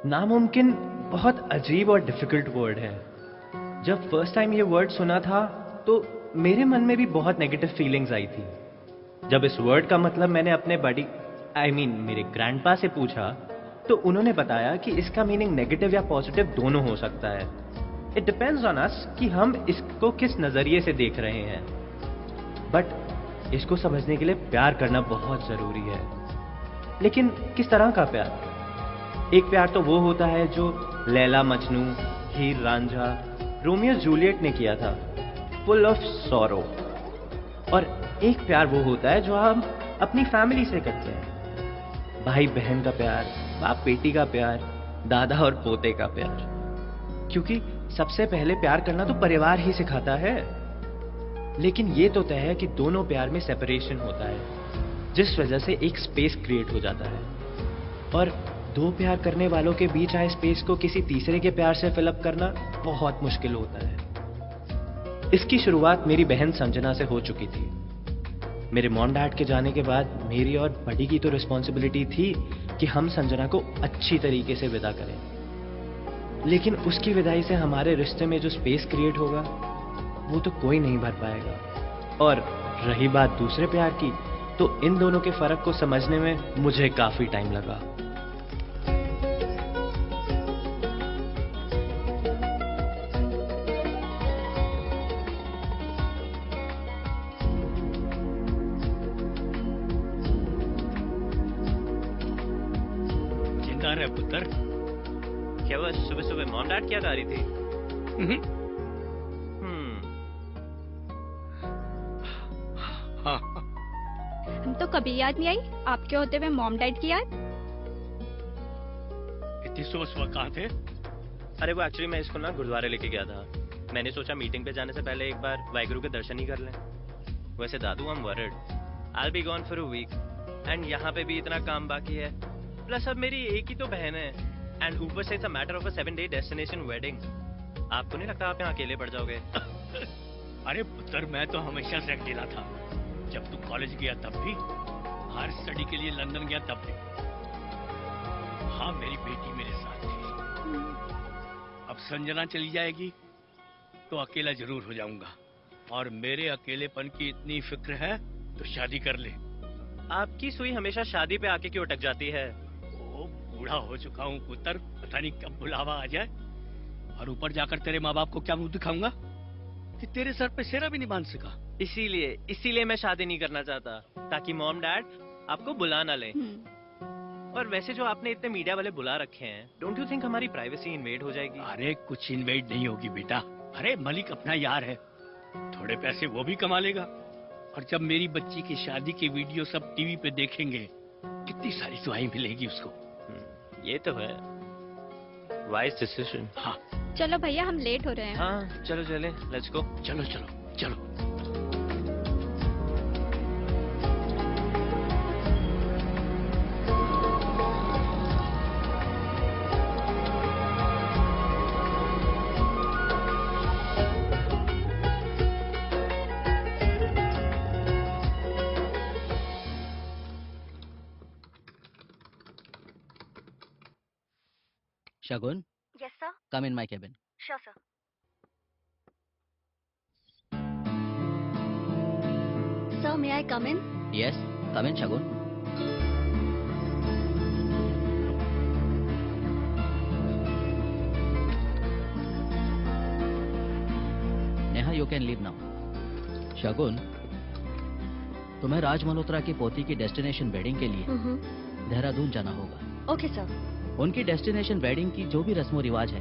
नामुमकिन बहुत अजीब और डिफिकल्ट वर्ड है। जब फर्स्ट टाइम ये वर्ड सुना था तो मेरे मन में भी बहुत नेगेटिव फीलिंग्स आई थी। जब इस वर्ड का मतलब मैंने अपने बड़ी मेरे ग्रैंडपा से पूछा तो उन्होंने बताया कि इसका मीनिंग नेगेटिव या पॉजिटिव दोनों हो सकता है। इट डिपेंड्स ऑन अस कि हम इसको किस नजरिए से देख रहे हैं। बट इसको समझने के लिए प्यार करना बहुत जरूरी है। लेकिन किस तरह का प्यार? एक प्यार तो वो होता है जो लैला मजनू, हीर रांझा, रोमियो जूलियट ने किया था, फुल ऑफ सॉरो। और एक प्यार वो होता है जो हम अपनी फैमिली से करते हैं, भाई बहन का प्यार, बाप बेटी का प्यार, दादा और पोते का प्यार। क्योंकि सबसे पहले प्यार करना तो परिवार ही सिखाता है। लेकिन ये तो तय है कि दोनों प्यार में सेपरेशन होता है, जिस वजह से एक स्पेस क्रिएट हो जाता है। और दो प्यार करने वालों के बीच आए स्पेस को किसी तीसरे के प्यार से फिलअप करना बहुत मुश्किल होता है। इसकी शुरुआत मेरी बहन संजना से हो चुकी थी। मेरे मॉम डैड के जाने के बाद मेरी और बड़ी की तो रिस्पॉन्सिबिलिटी थी कि हम संजना को अच्छी तरीके से विदा करें। लेकिन उसकी विदाई से हमारे रिश्ते में जो स्पेस क्रिएट होगा वो तो कोई नहीं भर पाएगा। और रही बात दूसरे प्यार की, तो इन दोनों के फर्क को समझने में मुझे काफी टाइम लगा। पुत्र, क्या वो सुबह सुबह मॉम डैड क्या गा रही थी? हाँ। हम तो कभी याद नहीं आई आपके होते हुए मॉम डैड की याद। इतनी सुबह कहाँ थे? अरे वो एक्चुअली मैं इसको ना गुरुद्वारे लेके गया था। मैंने सोचा मीटिंग पे जाने से पहले एक बार वाहिगुरु के दर्शन ही कर लें। वैसे दादू, I am worried, I will be gone for a weekend यहाँ पे भी इतना काम बाकी है। प्लस अब मेरी एक ही तो बहन है एंड ऊपर से it's a matter of a 7-day destination wedding. आपको नहीं लगता आप यहाँ अकेले पड़ जाओगे? अरे पुत्र, मैं तो हमेशा से अकेला था। जब तू कॉलेज गया तब भी, हायर स्टडी के लिए लंदन गया तब भी। हाँ, मेरी बेटी मेरे साथ थी। अब संजना चली जाएगी तो अकेला जरूर हो जाऊंगा। और मेरे अकेलेपन की इतनी फिक्र है तो शादी कर ले। आपकी सुई हमेशा शादी पे आके क्यों अटक जाती है? बूढ़ा हो चुका हूँ पुत्र, पता नहीं कब बुलावा आ जाए। और ऊपर जाकर तेरे माँ बाप को क्या मुंह दिखाऊंगा कि तेरे सर पे सेरा भी नहीं बांध सका। इसीलिए मैं शादी नहीं करना चाहता, ताकि मॉम डैड आपको बुला ना ले। और वैसे जो आपने इतने मीडिया वाले बुला रखे हैं, डोंट यू थिंक हमारी प्राइवेसी इन्वेड हो जाएगी? अरे कुछ इन्वेड नहीं होगी बेटा। अरे मलिक अपना यार है, थोड़े पैसे वो भी कमा लेगा। और जब मेरी बच्ची की शादी की वीडियो सब टीवी पे देखेंगे, कितनी सारी दुआएं मिलेगी उसको। ये तो है, वाइज डिसीजन। हाँ चलो भैया, हम लेट हो रहे हैं। हाँ चलो चले, लेट्स गो। चलो चलो चलो। Shagun? Yes, sir. Come in my cabin. Sure, sir. Sir, may I come in? Yes, come in, Shagun. Neha, you can leave now. Shagun, तुम्हें राज मल्होत्रा की पोती की डेस्टिनेशन वेडिंग के लिए देहरादून जाना होगा। Okay, sir. उनकी डेस्टिनेशन वेडिंग की जो भी रस्मों रिवाज है,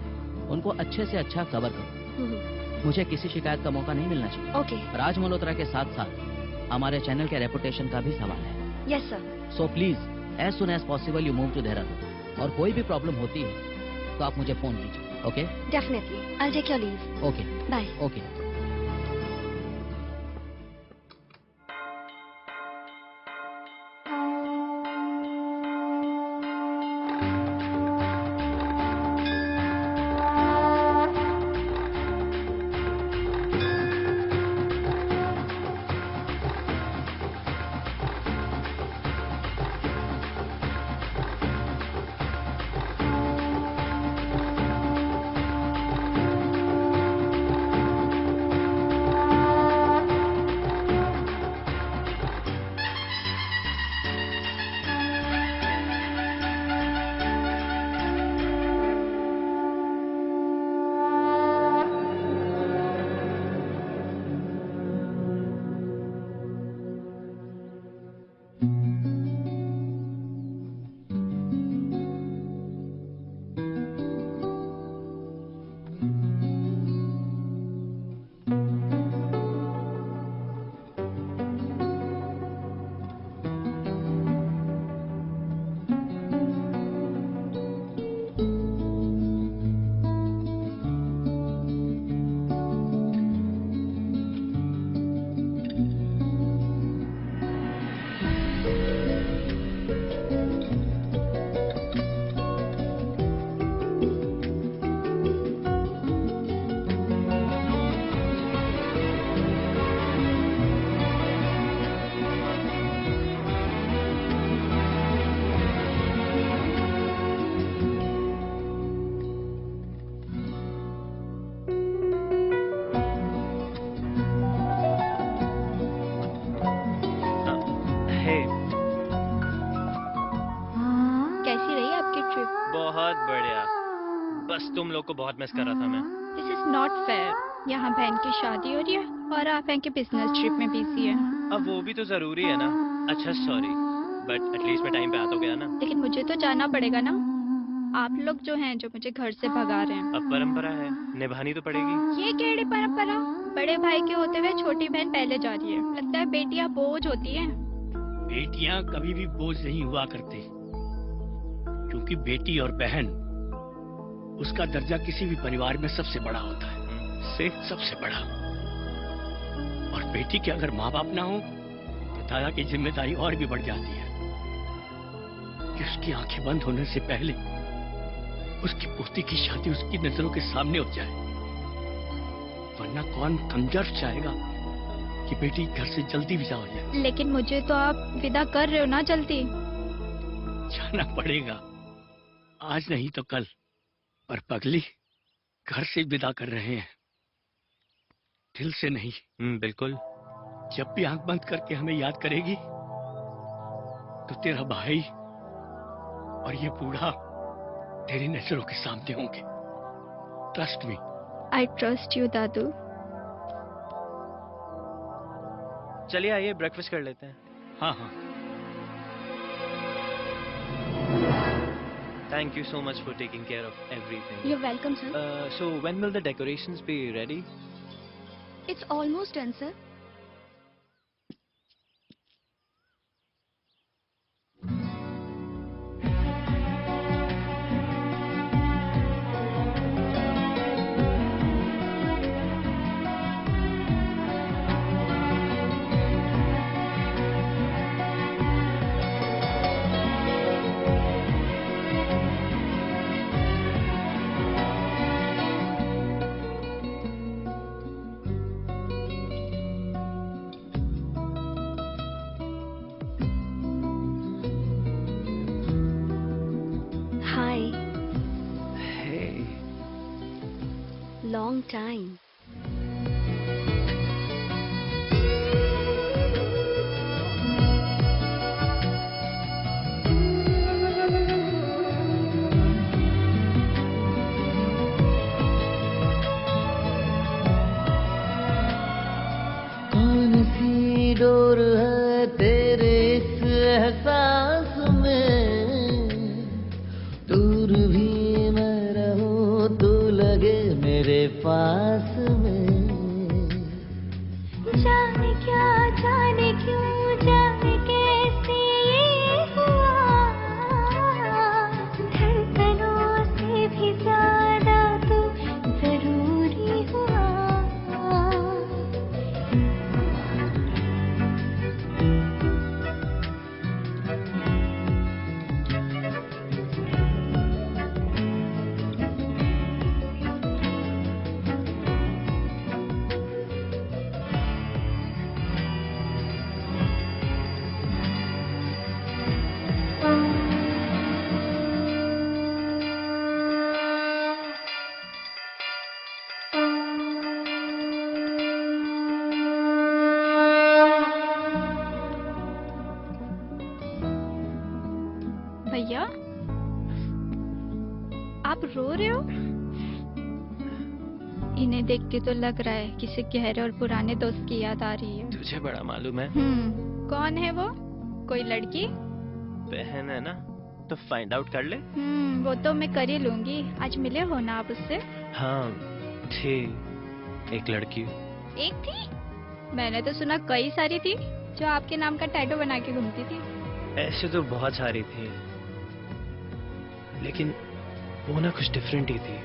उनको अच्छे से अच्छा कवर करो। मुझे किसी शिकायत का मौका नहीं मिलना चाहिए। Okay. राज मल्होत्रा के साथ साथ हमारे चैनल के रेपुटेशन का भी सवाल है। Yes, sir. So please as soon as possible you move to Dehradun. और कोई भी प्रॉब्लम होती है तो आप मुझे फोन कीजिए। Okay? Definitely. I'll take your leave. Okay. Bye. Okay. बस तुम लोग को बहुत मिस कर रहा था मैं। This is not fair. यहाँ बहन की शादी हो रही है और आप बहन के बिजनेस ट्रिप में बिजी है। अब वो भी तो जरूरी है ना। अच्छा सॉरी, बट एटलीस्ट मैं टाइम पे आ तो गया ना। लेकिन मुझे तो जाना पड़ेगा ना। आप लोग जो हैं जो मुझे घर से भगा रहे हैं। अब परंपरा है, निभानी तो पड़ेगी। ये केड़ी परंपरा? बड़े भाई के होते हुए छोटी बहन पहले जा रही है। लगता है बेटियां बोझ होती हैं। बेटियां कभी भी बोझ नहीं हुआ करती, क्योंकि बेटी और बहन उसका दर्जा किसी भी परिवार में सबसे बड़ा होता है। सबसे बड़ा। और बेटी के अगर माँ बाप ना हो तो दादा की जिम्मेदारी और भी बढ़ जाती है कि उसकी आंखें बंद होने से पहले उसकी पोती की शादी उसकी नजरों के सामने हो जाए, वरना कौन कमजोर चाहेगा कि बेटी घर से जल्दी विदा हो जाए। लेकिन मुझे तो आप विदा कर रहे हो ना जल्दी। जाना पड़ेगा, आज नहीं तो कल, पर पगली घर से विदा कर रहे हैं, दिल से नहीं। बिल्कुल। जब भी आंख बंद करके हमें याद करेगी तो तेरा भाई और ये बूढ़ा तेरी नजरों के सामने होंगे। Trust me. I trust you दादू। चलिए आइए ब्रेकफास्ट कर लेते हैं। हाँ हाँ। Thank you so much for taking care of everything. You're welcome, sir. So when will the decorations be ready? It's almost done, sir. Hi. Hey. Long time. कौन सी door है तेरे इस एहसास में, दूर भी मैं रहूं तू लगे मेरे पास में। जाने क्या जाने क्यों जाने कैसे ये हुआ, धड़कनों से भी ज्यादा तू जरूरी हुआ। भैया आप रो रहे हो? इन्हें देख के तो लग रहा है किसी गहरे और पुराने दोस्त की याद आ रही है। तुझे बड़ा मालूम है। कौन है वो? कोई लड़की? बहन है ना, तो फाइंड आउट कर ले। वो तो मैं कर ही लूंगी। आज मिले हो ना आप उससे? हाँ थी एक लड़की। एक थी? मैंने तो सुना कई सारी थी जो आपके नाम का टैटू बना के घूमती थी। ऐसे तो बहुत सारी थी, लेकिन वो ना कुछ डिफरेंट ही थी।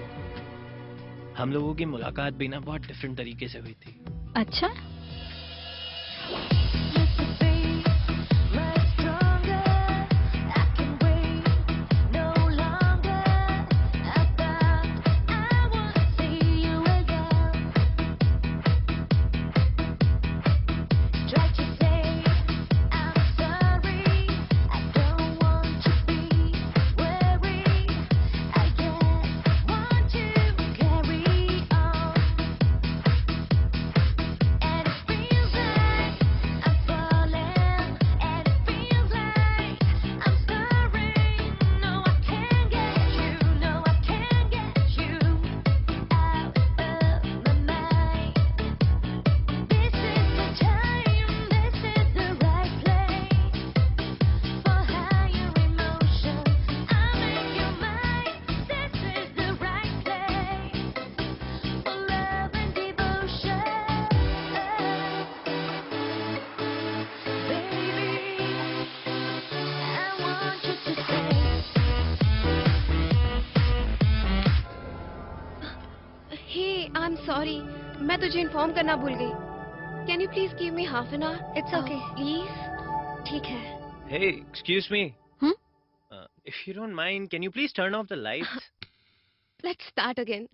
हम लोगों की मुलाकात भी ना बहुत डिफरेंट तरीके से हुई थी। अच्छा। And सॉरी, मैं तुझे इन्फॉर्म करना भूल गई. Can you please give me half an hour? It's okay. Please. ठीक है. Hey, excuse me. Hmm? If you don't mind, can you please turn off the lights? Let's start again.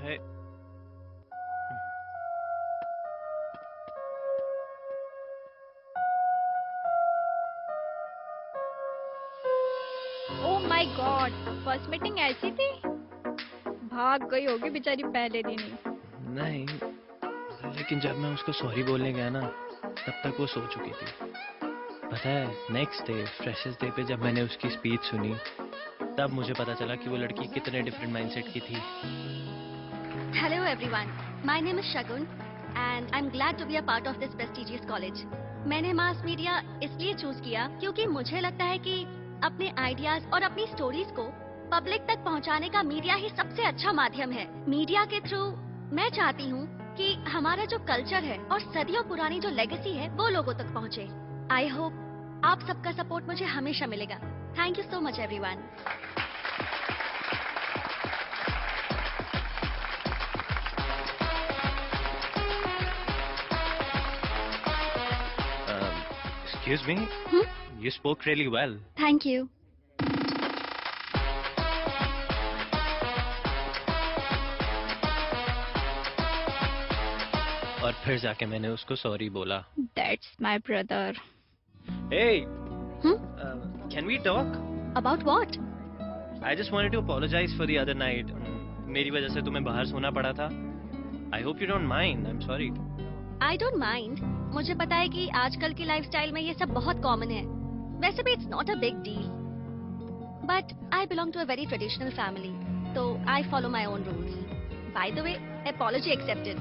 Hey. Oh my God, first meeting ऐसी थी? भाग गई होगी बेचारी पहले दिन ही. नहीं, लेकिन जब मैं उसको सॉरी बोलने गया ना, तब तक वो सो चुकी थी. पता है, नेक्स्ट डे फ्रेशर्स डे पे जब मैंने उसकी स्पीच सुनी, तब मुझे पता चला कि वो लड़की कितने डिफरेंट माइंडसेट की थी. Hello everyone. My name is Shagun and I'm glad to be a part of this prestigious college. मैंने मास मीडिया इसलिए चूज किया क्योंकि मुझे लगता है कि अपने आइडियाज और अपनी स्टोरीज को पब्लिक तक पहुंचाने का मीडिया ही सबसे अच्छा माध्यम है. मीडिया के थ्रू मैं चाहती हूं कि हमारा जो कल्चर है और सदियों पुरानी जो लेगेसी है वो लोगों तक पहुंचे. आई होप आप सबका सपोर्ट मुझे हमेशा मिलेगा. Thank you so much everyone. Excuse me? You spoke really well. Thank you. और फिर जाके मैंने उसको सॉरी बोला. That's my brother. Hey, can we talk? About what? I just wanted to apologize for the other night. मेरी वजह से तुम्हें बाहर सोना पड़ा था. I hope you don't mind. I'm sorry. I don't mind. मुझे पता है कि आजकल की लाइफस्टाइल में ये सब बहुत कॉमन है. वैसे भी it's not a big deal. But I belong to a very traditional family, तो I follow my own rules. By the way, apology accepted.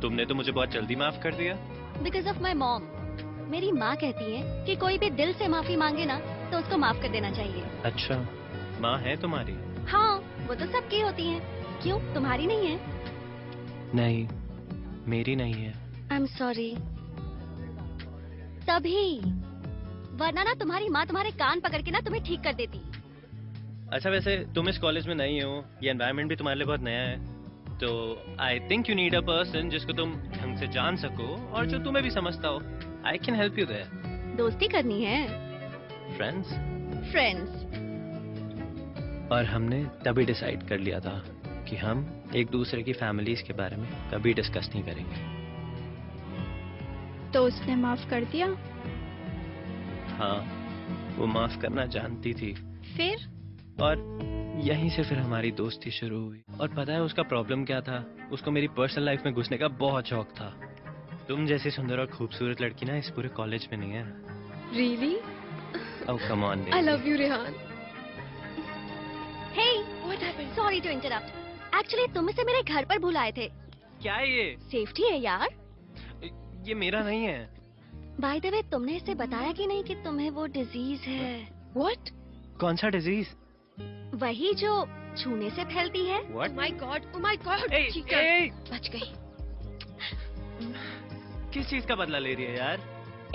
तुमने तो मुझे बहुत जल्दी माफ कर दिया. Because of my mom. मेरी माँ कहती है कि कोई भी दिल से माफी मांगे ना तो उसको माफ कर देना चाहिए. अच्छा, माँ है तुम्हारी? हाँ, वो तो सबकी होती है. क्यों, तुम्हारी नहीं है? नहीं, मेरी नहीं है. आई एम सॉरी. तभी, वरना ना तुम्हारी माँ तुम्हारे कान पकड़ के ना तुम्हें ठीक कर देती. अच्छा, वैसे तुम इस कॉलेज में नई हो, ये एनवायरनमेंट भी तुम्हारे लिए बहुत नया है, तो I think you need a person जिसको तुम ढंग से जान सको और जो तुम्हें भी समझता हो. I can help you there. दोस्ती करनी है. फ्रेंड्स. फ्रेंड्स. और हमने तभी डिसाइड कर लिया था कि हम एक दूसरे की फैमिलीज के बारे में कभी डिस्कस नहीं करेंगे. तो उसने माफ कर दिया? हाँ, वो माफ करना जानती थी. फिर? और यहीं से फिर हमारी दोस्ती शुरू हुई. और पता है उसका प्रॉब्लम क्या था? उसको मेरी पर्सनल लाइफ में घुसने का बहुत शौक था. तुम जैसी सुंदर और खूबसूरत लड़की ना इस पूरे कॉलेज में नहीं है. Really? Oh, come on, I baby. love you, Rehan. Hey, what happened? Sorry to interrupt. Actually, तुम इसे मेरे घर पर बुलाए थे. क्या है ये? सेफ्टी है यार. ये मेरा नहीं है. बाय द वे, तुमने इसे बताया कि नहीं कि तुम्हें वो डिजीज है? What? कौन सा डिजीज? वही जो छूने से फैलती है. What? Oh my God! Oh my God! Hey, चीकर. hey! बच गई. किस चीज का बदला ले रही है यार?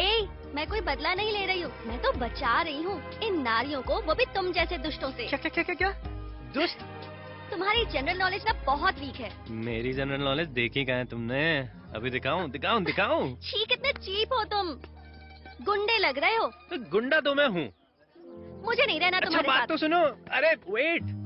ए, मैं कोई बदला नहीं ले रही हूँ. मैं तो बचा रही हूँ इन नारियों को, वो भी तुम जैसे दुष्टों से. क्या क्या क्या क्या क्या? दुष्ट? तुम्हारी जनरल नॉलेज ना बहुत वीक है. मेरी जनरल नॉलेज देखी कहाँ है तुमने? अभी दिखाऊं दिखाऊं दिखाऊं? छी, कितने चीप हो तुम. गुंडे लग रहे हो. तो गुंडा तो मैं हूँ. मुझे नहीं रहना अच्छा, तुम्हारे बात साथ. तो सुनो. अरे वेट.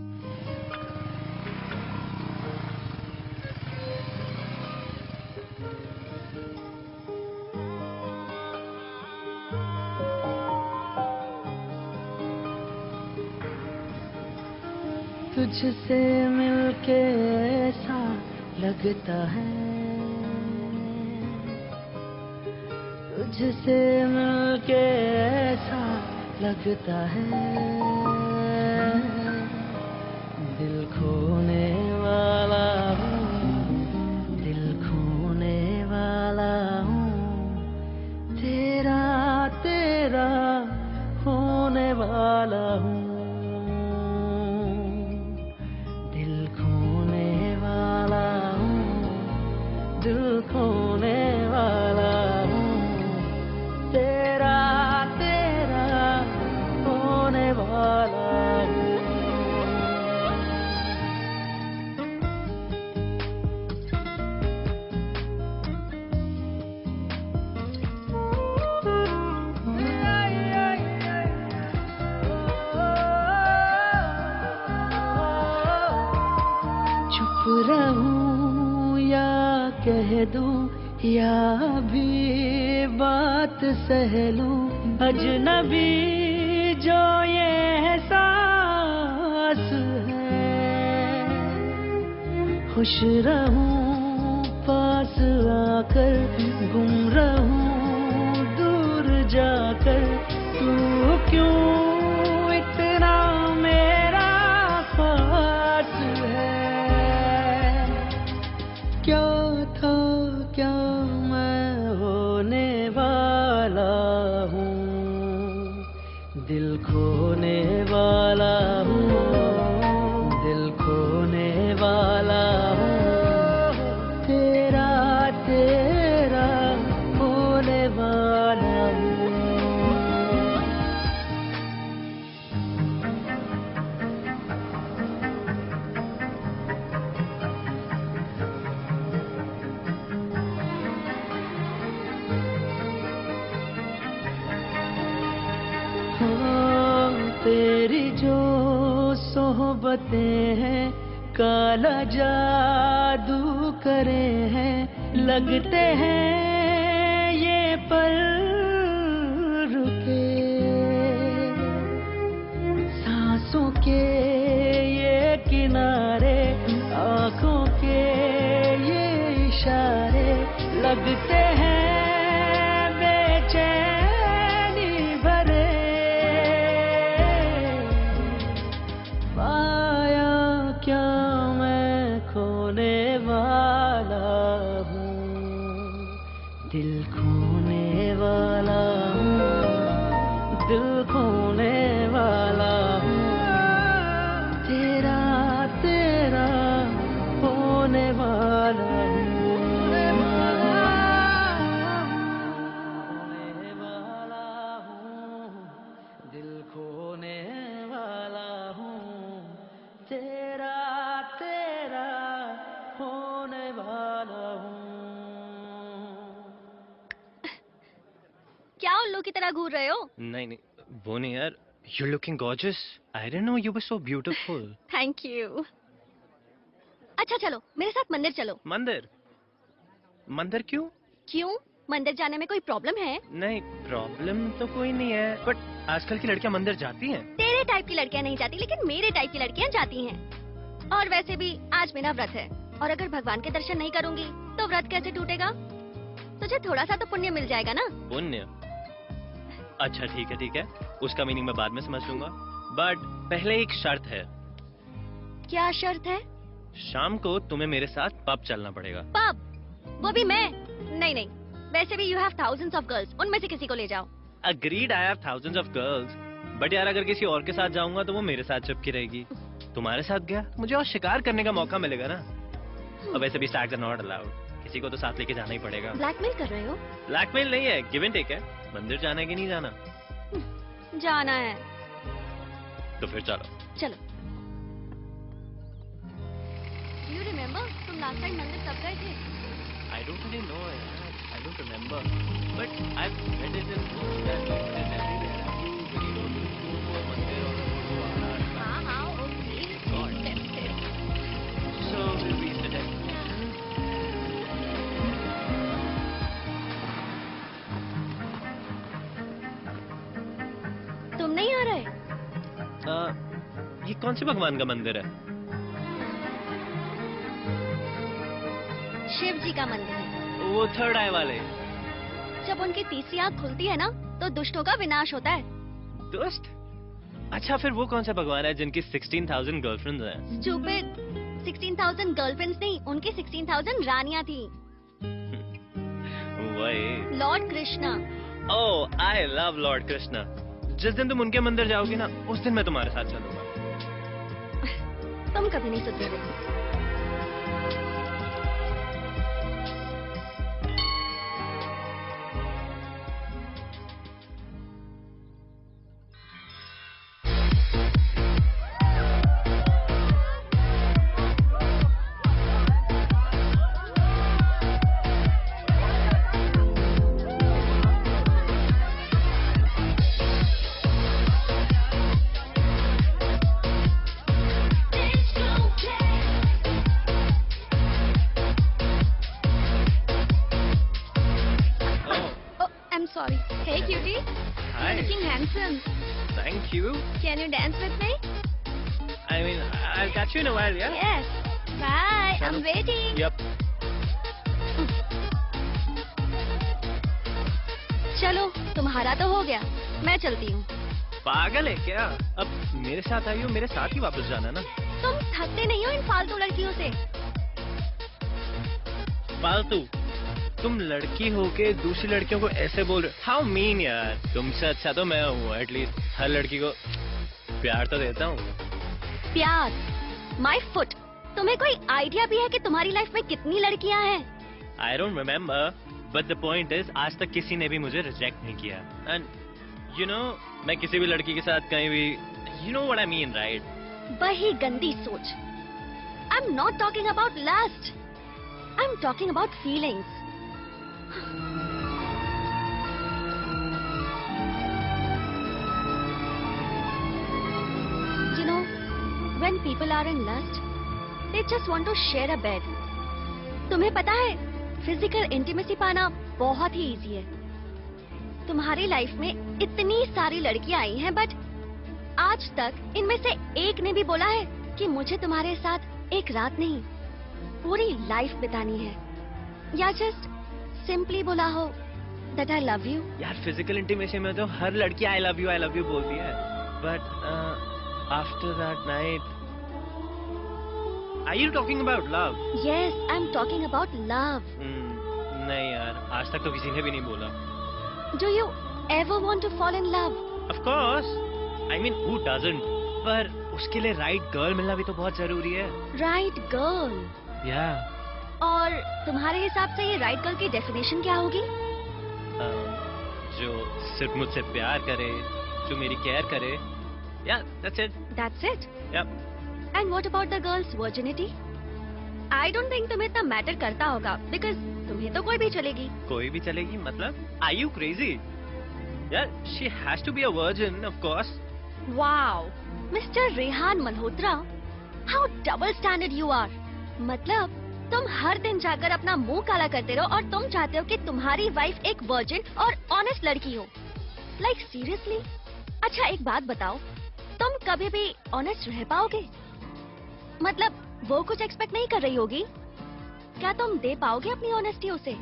तुझसे मिलके ऐसा लगता है तुझसे मिलके ऐसा लगता है दिल खोने वाला हूँ, दिल खोने वाला हूँ, तेरा तेरा होने वाला हूँ, दिल खोने वाला हूँ, दिल खोने वाला हूँ, तेरा तेरा होने वाला हूँ। चुप रहूं या कह दूं या भी बात सह लूं, अजनबी जो ये एहसास है, खुश रहूं पास आकर, गुम रहूं दूर जाकर, तू क्यों इतना मेरा खास है, क्या था क्या मैं होने वाला हूँ, दिल खोने वाला हूँ, दिल खोने वाला हूँ, तेरा तेरा होने वाला हूँ। तेरी जो सोहबतें हैं काला जादू करे हैं, लगते हैं ये पल रुके, सांसों के ये किनारे, आँखों के ये इशारे, लगते हैं बेचैनी भरे, पाया क्या मैं खोने वाला हूँ, दिल खोने वाला हूँ, दिल खोने वाला हूँ, तेरा तेरा होने वाला हूँ, खोने वाला हूँ, दिल खोने वाला हूँ, तेरा तेरा होने वाला हूँ। क्या उल्लू की तरह घूर रहे हो? नहीं नहीं, वो नहीं यार, you're looking gorgeous. I didn't know you were so beautiful. Thank you. अच्छा चलो मेरे साथ मंदिर चलो। मंदिर? मंदिर क्यों? क्यों? मंदिर जाने में कोई प्रॉब्लम है? नहीं, प्रॉब्लम तो कोई नहीं है, बट आजकल की लड़कियां मंदिर जाती हैं। तेरे टाइप की लड़कियां नहीं जाती, लेकिन मेरे टाइप की लड़कियां जाती हैं। और वैसे भी आज मेरा व्रत है, और अगर भगवान के दर्शन नहीं करूंगी तो व्रत कैसे टूटेगा? तुझे थोड़ा सा तो पुण्य मिल जाएगा ना? पुण्य? अच्छा ठीक है, उसका मीनिंग मैं बाद में समझ लूंगा, बट पहले एक शर्त है। क्या शर्त है? शाम को तुम्हें मेरे साथ पब चलना पड़ेगा। पब? वो भी मैं? नहीं, वैसे भी you have thousands of girls, उनमें से किसी को ले जाओ। Agreed, I have thousands of girls, but यार अगर किसी और के साथ जाऊंगा तो वो मेरे साथ चिपकी रहेगी। तुम्हारे साथ गया मुझे और शिकार करने का मौका मिलेगा ना। और वैसे भी स्टैग्स आर नॉट अलाउड, किसी को तो साथ लेके जाना ही पड़ेगा। ब्लैकमेल कर रहे हो? ब्लैकमेल नहीं है, गिव एंड टेक है। मंदिर जाना है कि नहीं जाना? जाना है। तो फिर चलो। चलो। यू रिमेम्बर तुम लास्ट टाइम मंदिर कब गए थे? I don't really know, I don't remember, but I've read it in books that it is everywhere. You don't go to a mandir or go to a Maharashtra. हाँ, okay. God. So we'll reach the destination. तुम नहीं आ रहे? ये कौन से भगवान का मंदिर है? शिव जी का मंदिर है। वो थर्ड आई वाले। जब उनकी तीसरी आंख खुलती है ना तो दुष्टों का विनाश होता है। दुष्ट? अच्छा, फिर वो कौन सा भगवान है जिनकी 16,000 गर्लफ्रेंड्स हैं? स्टूपिड, 16,000 गर्लफ्रेंड्स नहीं, उनकी 16,000 रानियां थी। वही। Lord Krishna. Oh, I love Lord Krishna. जिस दिन तुम उनके मंदिर जाओगी ना, उस दिन मैं तुम्हारे साथ चलूंगा। तुम कभी नहीं सुधरोगे। Sorry. Hey, cutie. Hi. You're looking handsome. Thank you. Can you dance with me? I mean, I'll catch you in a while, yeah? Yes. Bye. I'm Chalo. waiting. Yep. चलो, तुम्हारा तो हो गया। मैं चलती हूँ। पागल है क्या? अब मेरे साथ आई हो, मेरे साथ ही वापस जाना ना। तुम थकते नहीं हो इन फालतू लड़कियों से? फालतू? तुम लड़की होके दूसरी लड़कियों को ऐसे बोल रहे हो? हाउ मीन यार। तुमसे अच्छा तो मैं हूँ, एटलीस्ट हर लड़की को प्यार तो देता हूँ। प्यार? My foot. तुम्हें कोई आइडिया भी है कि तुम्हारी लाइफ में कितनी लड़कियाँ हैं? I don't remember, but the point is आज तक किसी ने भी मुझे रिजेक्ट नहीं किया। एंड यू नो, मैं किसी भी लड़की के साथ कहीं भी, you know what I mean, right? वही गंदी सोच। I am not talking about lust, I am talking about feelings. You know, when people are in lust, they just want to share a bed. तुम्हें पता है, physical intimacy पाना बहुत ही easy है। तुम्हारी लाइफ में इतनी सारी लड़कियां आई हैं, बट आज तक इनमें से एक ने भी बोला है कि मुझे तुम्हारे साथ एक रात नहीं, पूरी लाइफ बितानी है, या जस्ट सिंपली बोला हो that I love you। यार फिजिकल इंटीमेसी में तो हर लड़की आई लव यू बोलती है, but after that night, are you talking about love? Yes, I'm talking about love। नहीं यार, आज तक तो किसी ने भी नहीं बोला। Do you ever want to fall in love? Of course, I mean who doesn't? पर उसके लिए राइट गर्ल मिलना भी तो बहुत जरूरी है। Right girl। Yeah। और तुम्हारे हिसाब से ये राइट गर्ल की डेफिनेशन क्या होगी? जो सिर्फ मुझसे प्यार करे, जो मेरी केयर करे। Yeah, that's it। That's it। Yep। And what about the girl's virginity? I don't think तुम्हें इतना मैटर करता होगा, because तुम्हें तो कोई भी चलेगी। कोई भी चलेगी मतलब? Are you crazy? Yeah, she has to be a virgin, of course। Wow, Mr. Rehan Malhotra, how double standard you are। मतलब तुम हर दिन जाकर अपना मुंह काला करते रहो और तुम चाहते हो कि तुम्हारी वाइफ एक वर्जिन और ऑनेस्ट लड़की हो। Like seriously? अच्छा एक बात बताओ, तुम कभी भी ऑनेस्ट रह पाओगे? मतलब वो कुछ एक्सपेक्ट नहीं कर रही होगी, क्या तुम दे पाओगे अपनी ऑनेस्टी उसे?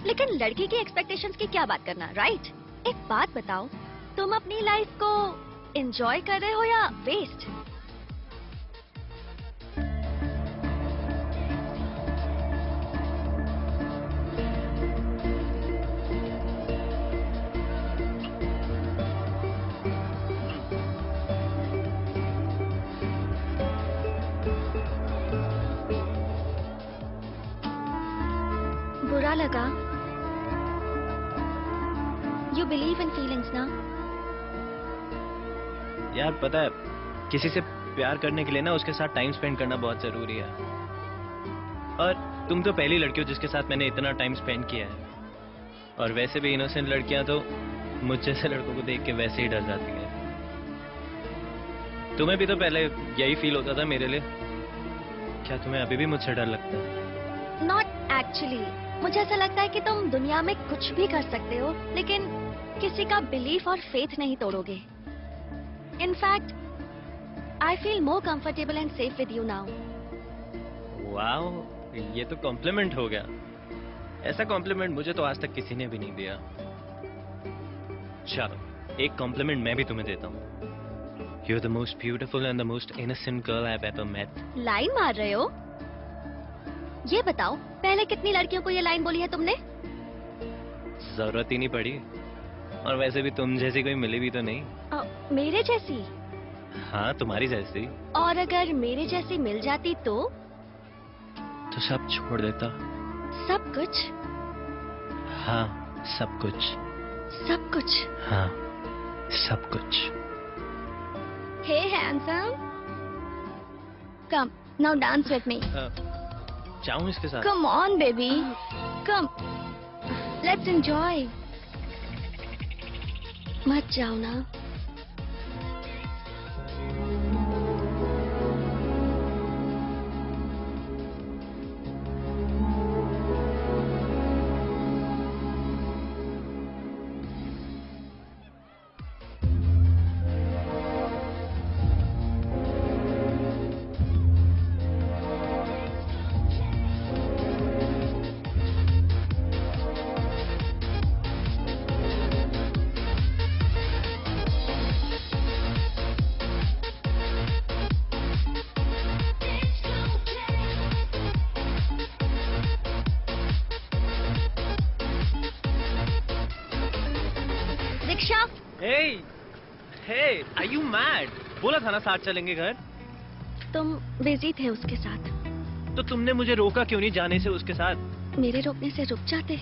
लेकिन लड़की की एक्सपेक्टेशंस की क्या बात करना, राइट? एक बात बताओ, तुम अपनी लाइफ को एंजॉय कर रहे हो या वेस्ट? बुरा लगा? You believe in feelings ना? यार पता है, किसी से प्यार करने के लिए ना उसके साथ टाइम स्पेंड करना बहुत जरूरी है। और तुम तो पहली लड़की हो जिसके साथ मैंने इतना टाइम स्पेंड किया है। और वैसे भी इनोसेंट लड़कियां तो मुझ जैसे लड़कों को देख के वैसे ही डर जाती है। तुम्हें भी तो पहले यही फील होता था मेरे लिए। क्या तुम्हें अभी भी मुझसे डर लगता है? Not actually। मुझे ऐसा लगता है कि तुम दुनिया में कुछ भी कर सकते हो, लेकिन किसी का बिलीफ और फेथ नहीं तोड़ोगे। In fact, I feel more comfortable and safe with you now। Wow, ये तो कॉम्प्लीमेंट हो गया। ऐसा कॉम्प्लीमेंट मुझे तो आज तक किसी ने भी नहीं दिया। चलो, एक कॉम्प्लीमेंट मैं भी तुम्हें देता हूँ। You're the most beautiful and the most innocent girl I've ever met. Line मार रहे हो? ये बताओ, पहले कितनी लड़कियों को ये लाइन बोली है तुमने? जरूरत ही नहीं पड़ी। और वैसे भी तुम जैसी कोई मिली भी तो नहीं। मेरे जैसी? हाँ, तुम्हारी जैसी। और अगर मेरे जैसी मिल जाती तो सब छोड़ देता। सब कुछ? हाँ, सब कुछ। सब कुछ? हाँ, सब कुछ। Hey handsome, come now dance with me. जाऊं इसके साथ? Come on baby, come, let's enjoy. मत जाओ ना। दीक्षा। Hey, hey, are you mad? बोला था ना साथ चलेंगे घर। तुम बिजी थे उसके साथ। तो तुमने मुझे रोका क्यों नहीं जाने से उसके साथ? मेरे रोकने से रुक जाते।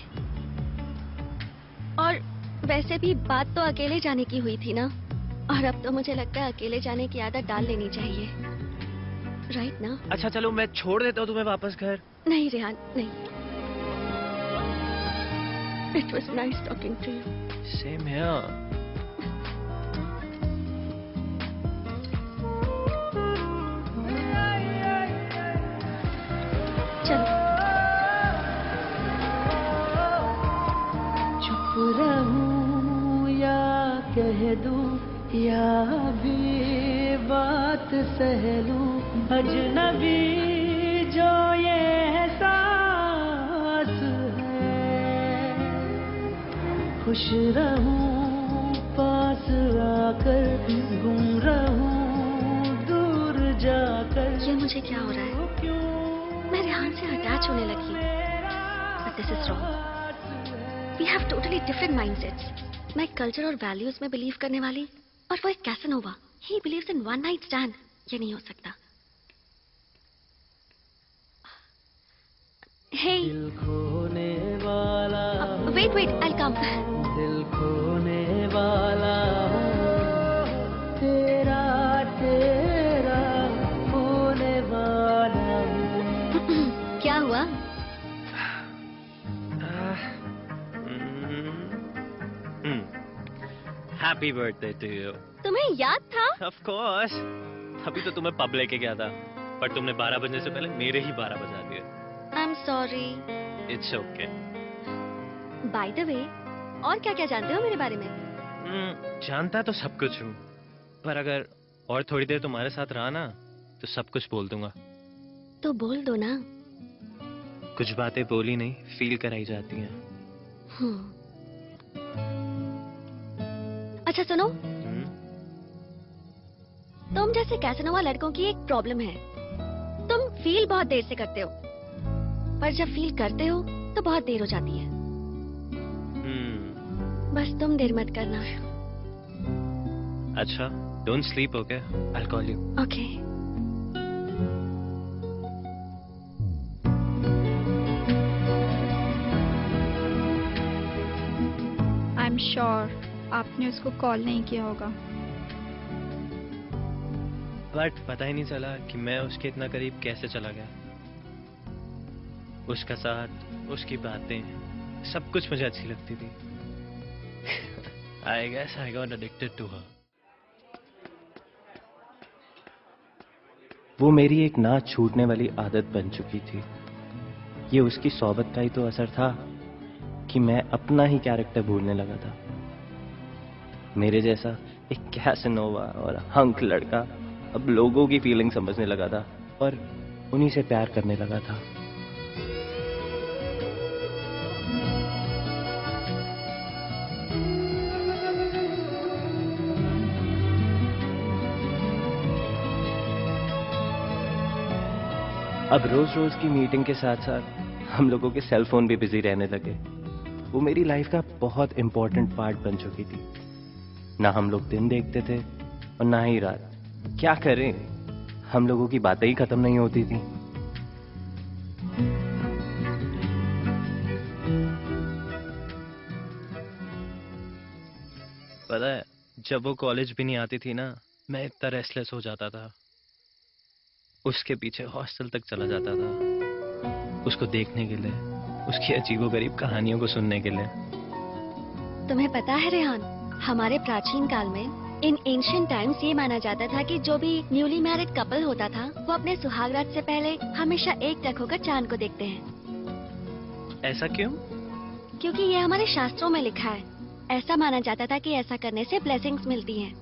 और वैसे भी बात तो अकेले जाने की हुई थी ना। और अब तो मुझे लगता है अकेले जाने की आदत डाल लेनी चाहिए, राइट ना? अच्छा चलो, मैं छोड़ देता हूँ तुम्हें वापस घर। नहीं रेहान, नहीं। It was nice talking to you. Same here. चलो। चुप रहूं या कह दूं या भी बात सह लूं, अजनबी जो ये एहसास है। खुश रहूं पास आकर, गुम रहूं दूर जाकर। ये मुझे क्या हो रहा है? मैं रेहान से अटैच होने लगी। But this is wrong. We have totally different mindsets. मैं कल्चर और वैल्यूज में बिलीव करने वाली और वो एक Casanova. He believes in one night stand. ये नहीं हो सकता। Hey. दिल खोने वाला। Wait, I'll come. दिल खोने वाला हूँ, तेरा तेरा होने वाला हूँ। क्या हुआ? Happy birthday to you. तुम्हें याद था? Of course. अभी तो तुम्हें पब लेके गया था, पर तुमने 12 बजने से पहले मेरे ही 12 बजा दिए। I'm sorry. It's okay. By the way, और क्या क्या जानते हो मेरे बारे में? जानता तो सब कुछ हूँ, पर अगर और थोड़ी देर तुम्हारे साथ रहा ना तो सब कुछ बोल दूंगा। तो बोल दो ना। कुछ बातें बोली नहीं, फील कराई जाती हैं। अच्छा सुनो, तुम जैसे कैसनोवा लड़कों की एक प्रॉब्लम है। तुम फील बहुत देर से करते हो, पर जब फील करते हो तो बहुत देर हो जाती है। बस तुम देर मत करना। अच्छा, don't sleep, okay? I'll call you. Okay. I'm sure आपने उसको कॉल नहीं किया होगा। बट पता ही नहीं चला कि मैं उसके इतना करीब कैसे चला गया। उसका साथ, उसकी बातें, सब कुछ मुझे अच्छी लगती थी। I guess I got addicted to her. वो मेरी एक ना छूटने वाली आदत बन चुकी थी। ये उसकी सोबत का ही तो असर था कि मैं अपना ही कैरेक्टर भूलने लगा था। मेरे जैसा एक कैसनोवा और हंक लड़का अब लोगों की फीलिंग समझने लगा था और उन्हीं से प्यार करने लगा था। अब रोज रोज की मीटिंग के साथ साथ हम लोगों के सेल फोन भी बिजी रहने लगे। वो मेरी लाइफ का बहुत इंपॉर्टेंट पार्ट बन चुकी थी। ना हम लोग दिन देखते थे और ना ही रात। क्या करें, हम लोगों की बातें ही खत्म नहीं होती थी। पता है, जब वो कॉलेज भी नहीं आती थी ना, मैं इतना रेस्टलेस हो जाता था। उसके पीछे हॉस्टल तक चला जाता था, उसको देखने के लिए, उसकी अजीबोगरीब कहानियों को सुनने के लिए। तुम्हें पता है रेहान, हमारे प्राचीन काल में इन एंशिएंट टाइम्स ये माना जाता था कि जो भी न्यूली मैरिड कपल होता था वो अपने सुहागरात से पहले हमेशा एकटक होकर चांद को देखते हैं। ऐसा क्यों? क्योंकि ये हमारे शास्त्रों में लिखा है। ऐसा माना जाता था कि ऐसा करने से ब्लेसिंग्स मिलती हैं,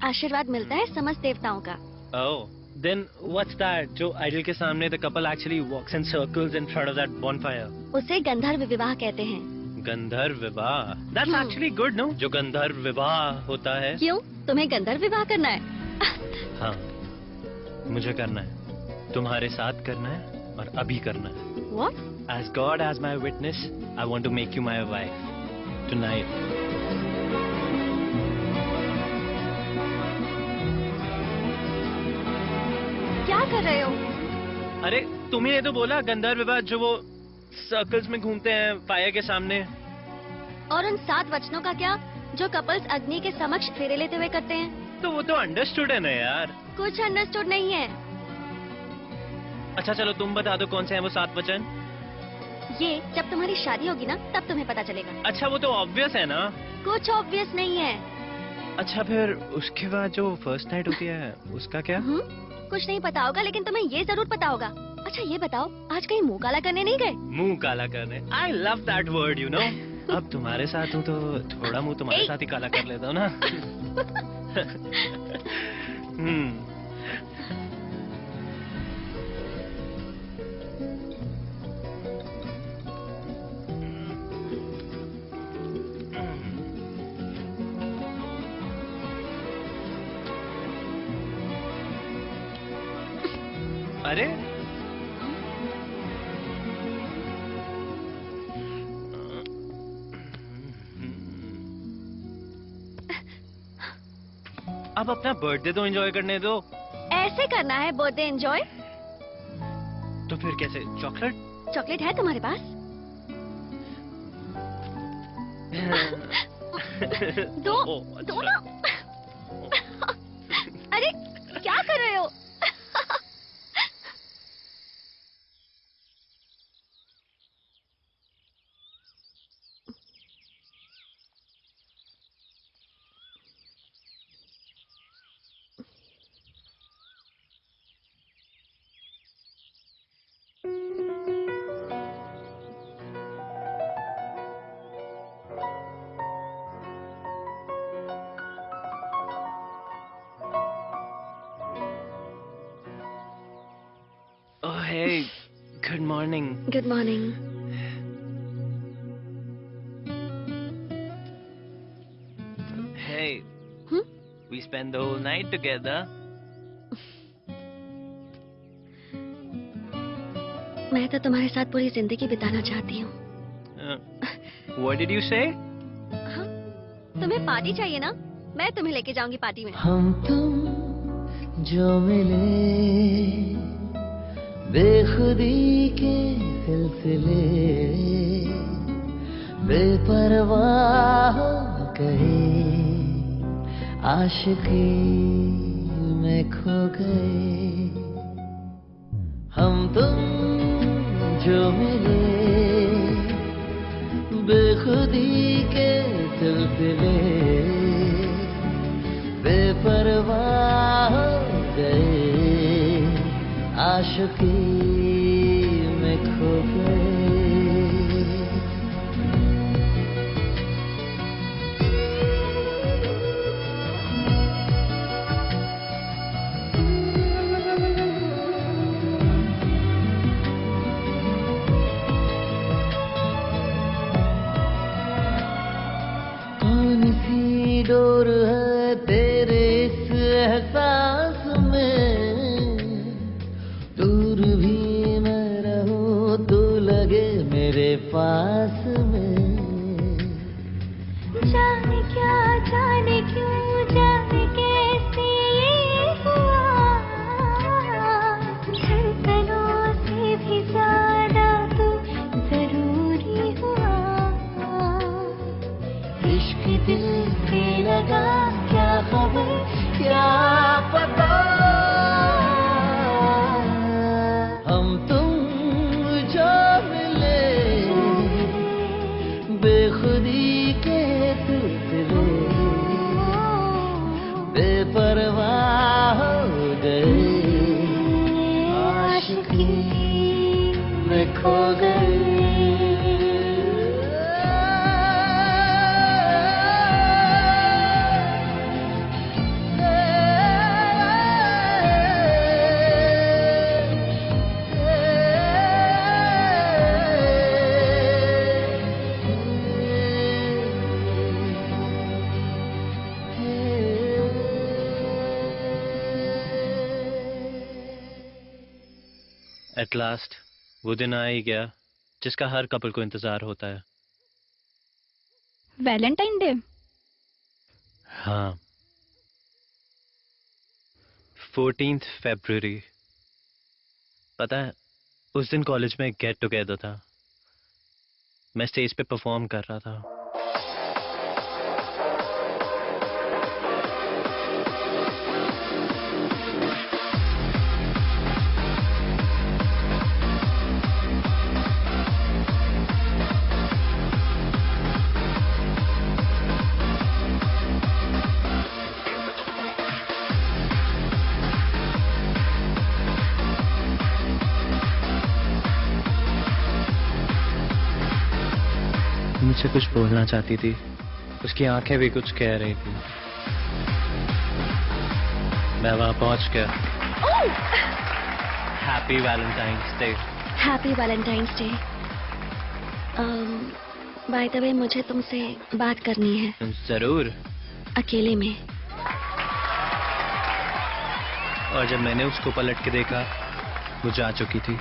आशीर्वाद मिलता है समस्त देवताओं का। Oh, then what's that? जो आइडल के सामने the couple actually walks in circles in front of that bonfire. उसे गंधर्व विवाह कहते हैं। गंधर्व विवाह? That's actually good, no? जो गंधर्व विवाह होता है। क्यों, तुम्हें गंधर्व विवाह करना है? हाँ, मुझे करना है, तुम्हारे साथ करना है और अभी करना है। What? As God as my witness, I want to make you my wife tonight. क्या कर रहे हो? अरे तुम्ही ने तो बोला गंधर्व विवाह, जो वो सर्कल्स में घूमते हैं फायर के सामने। और उन 7 वचनों का क्या, जो कपल्स अग्नि के समक्ष फेरे लेते हुए करते हैं? तो वो तो अंडरस्टूड है ना यार। कुछ अंडरस्टूड नहीं है। अच्छा चलो तुम बता दो कौन से हैं वो 7 वचन। ये जब तुम्हारी शादी होगी ना, तब तुम्हें पता चलेगा। अच्छा वो तो ऑब्वियस है ना। कुछ ऑब्वियस नहीं है। अच्छा फिर उसके बाद जो फर्स्ट नाइट होती है उसका क्या? कुछ नहीं पता होगा, लेकिन तुम्हें ये जरूर पता होगा। अच्छा ये बताओ, आज कहीं मुंह काला करने नहीं गए? मुंह काला करने? I love that word, you know. अब तुम्हारे साथ हूँ तो थोड़ा मुंह तुम्हारे साथ ही काला कर लेता हूँ ना। अरे अब अपना बर्थडे तो एंजॉय करने दो। ऐसे करना है बर्थडे एंजॉय? तो फिर कैसे? चॉकलेट? चॉकलेट है तुम्हारे पास? दो ना। अरे क्या कर रहे हो? Oh hey, good morning. Good morning. Hey, we spent the whole night together. मैं तो तुम्हारे साथ पूरी जिंदगी बिताना चाहती हूँ। What did you say? हाँ? तुम्हें पार्टी चाहिए ना? मैं तुम्हें लेके जाऊंगी पार्टी में। हम तुम जो मिले बेखुदी के सिलसिले, बेपरवाह कहे आशिकी में खो गए। हम तुम जो मिले बेखुदी के सिलसिले, बेपरवाह गए आशिकी में खो गए। कौन सी डोर है तेरे इस एहसास में, दूर भी पास में। जाने क्या जाने क्यों जाने कैसे ये हुआ, धड़कनों से भी ज्यादा तू जरूरी हुआ। इश्क दिल पे लगा क्या खबर क्या पता, हम तुम जो मिले बेखुदी के सिलसिले, बेपरवाह हो गए आशिकी में खो गए। एट लास्ट वो दिन आ ही गया जिसका हर कपल को इंतजार होता है। Valentine day. हाँ, 14th February। पता है उस दिन कॉलेज में एक गेट टुगेदर था। मैं स्टेज पे परफॉर्म कर रहा था। मुझसे कुछ बोलना चाहती थी, उसकी आंखें भी कुछ कह रही थी। मैं वहां पहुंच गया। Happy Valentine's day. Happy Valentine's day. Bye the वे मुझे तुमसे बात करनी है। जरूर। अकेले में। और जब मैंने उसको पलट के देखा वो जा चुकी थी।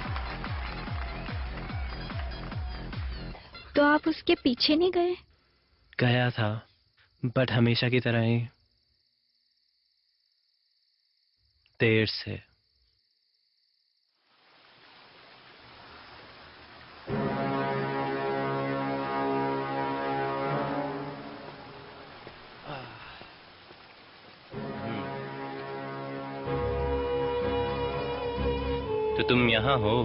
तो आप उसके पीछे नहीं गए? गया था, बट हमेशा की तरह ही देर से। तो तुम यहाँ हो?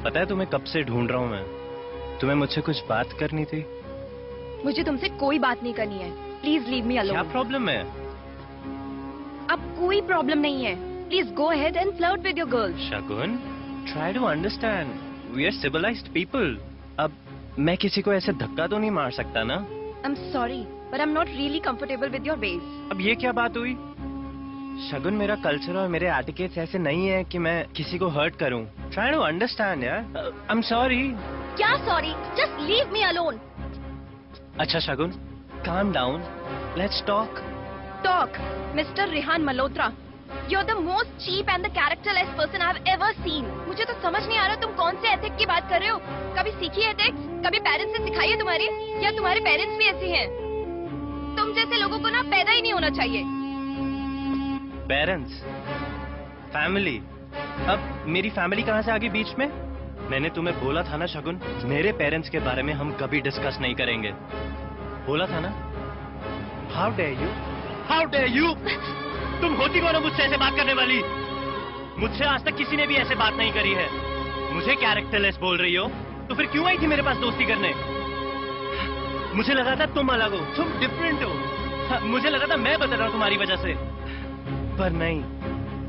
पता है तुम्हें कब से ढूंढ रहा हूं मैं। तुम्हें मुझसे कुछ बात करनी थी। मुझे तुमसे कोई बात नहीं करनी है। Please leave me alone. क्या प्रॉब्लम है? अब कोई प्रॉब्लम नहीं है। Please go ahead and flirt with your girl. Shagun, try to understand, we are civilised people. अब मैं किसी को ऐसे धक्का तो नहीं मार सकता ना। आई am sorry but I am not really comfortable with your ways. अब ये क्या बात हुई? शगुन, मेरा कल्चर और मेरे एटिकेट्स ऐसे नहीं है कि मैं किसी को हर्ट करूं। ट्राई टू अंडरस्टैंड यार। I am sorry. क्या sorry? Just leave me alone. अच्छा Shagun, calm down, let's talk. Talk, Mr. Rehan Malhotra. You're the most cheap and the characterless person I've ever seen. मुझे तो समझ नहीं आ रहा तुम कौन से एथिक की बात कर रहे हो। कभी सीखी है एथिक्स? कभी पेरेंट्स से सिखाई है तुम्हारी? या तुम्हारे पेरेंट्स भी ऐसे हैं? तुम जैसे लोगों को ना पैदा ही नहीं होना चाहिए। पेरेंट्स, फैमिली, अब मेरी फैमिली कहाँ से आ गई बीच में? मैंने तुम्हें बोला था ना शगुन, मेरे पेरेंट्स के बारे में हम कभी डिस्कस नहीं करेंगे। बोला था ना? How dare you, how dare you. तुम होती कौन हो मुझसे ऐसे बात करने वाली? मुझसे आज तक किसी ने भी ऐसे बात नहीं करी है। मुझे कैरेक्टरलेस बोल रही हो तो फिर क्यों आई थी मेरे पास दोस्ती करने? मुझे लगा था तुम अलग हो, तुम डिफरेंट हो। मुझे लगा था मैं बदल रहा हूं तुम्हारी वजह से, पर नहीं।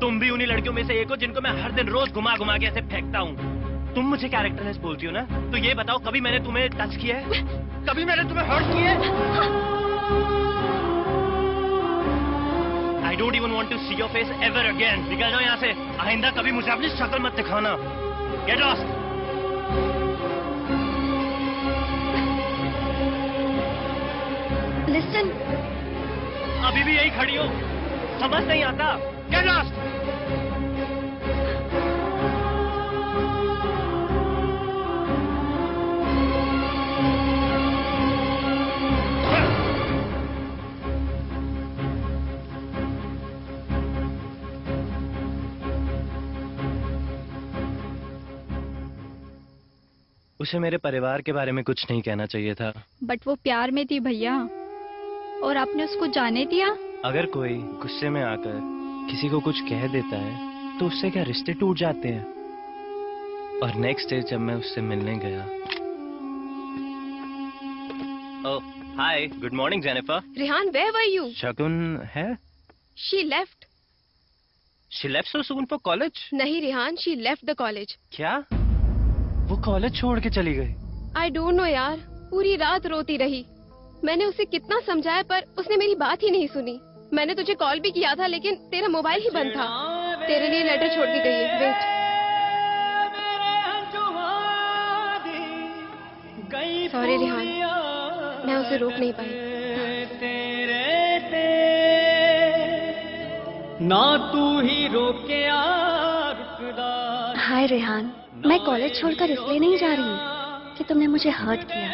तुम भी उन्हीं लड़कियों में से एक हो जिनको मैं हर दिन रोज घुमा घुमा के ऐसे फेंकता हूँ। तुम मुझे कैरेक्टरलेस बोलती हो ना, तो ये बताओ कभी मैंने तुम्हें टच किया है? कभी मैंने तुम्हें हर्ट किया है? I don't even want to see your face ever again. निकल जाओ यहाँ से। आइंदा कभी मुझे अपनी शक्ल मत दिखाना। Get lost. Listen. अभी भी यही खड़ी हो, समझ नहीं आता? Get lost. उसे मेरे परिवार के बारे में कुछ नहीं कहना चाहिए था। बट वो प्यार में थी भैया, और आपने उसको जाने दिया। अगर कोई गुस्से में आकर किसी को कुछ कह देता है तो उससे क्या रिश्ते टूट जाते हैं। और नेक्स्ट डे जब मैं उससे मिलने गया। Oh hi, good morning Jennifer. Rihan, where were you? Shagun है? She left. She left so soon for college? नहीं Rihan, she left the college. क्या? वो कॉलेज छोड़ के चली गई? I don't know यार, पूरी रात रोती रही। मैंने उसे कितना समझाया पर उसने मेरी बात ही नहीं सुनी। मैंने तुझे कॉल भी किया था लेकिन तेरा मोबाइल ही बंद था। तेरे लिए लेटर छोड़ के गई है, वेट। सॉरी रिहान, मैं उसे रोक नहीं पाई। ना तू ही रोके हाय रेहान, मैं कॉलेज छोड़कर इसलिए नहीं जा रही हूँ कि तुमने मुझे हर्ट किया।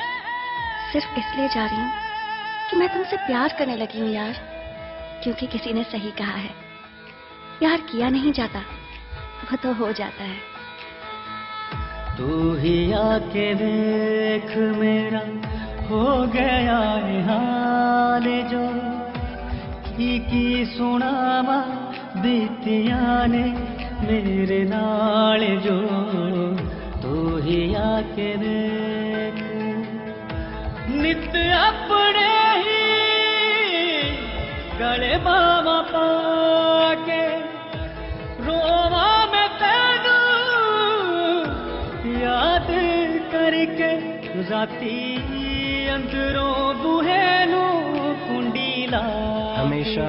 सिर्फ इसलिए जा रही हूँ कि मैं तुमसे प्यार करने लगी हूँ यार। क्योंकि किसी ने सही कहा है, प्यार किया नहीं जाता, वो तो हो जाता है। तू ही आके देख मेरा हो गया है हाल जो की सुनावा बीतिया ने मेरे नाल जो। तू ही आके देख नित अपने ही गले बावा पाके रोवा मैं तेनू याद करके राती अंदरों बूहे नू कुंडी ला। हमेशा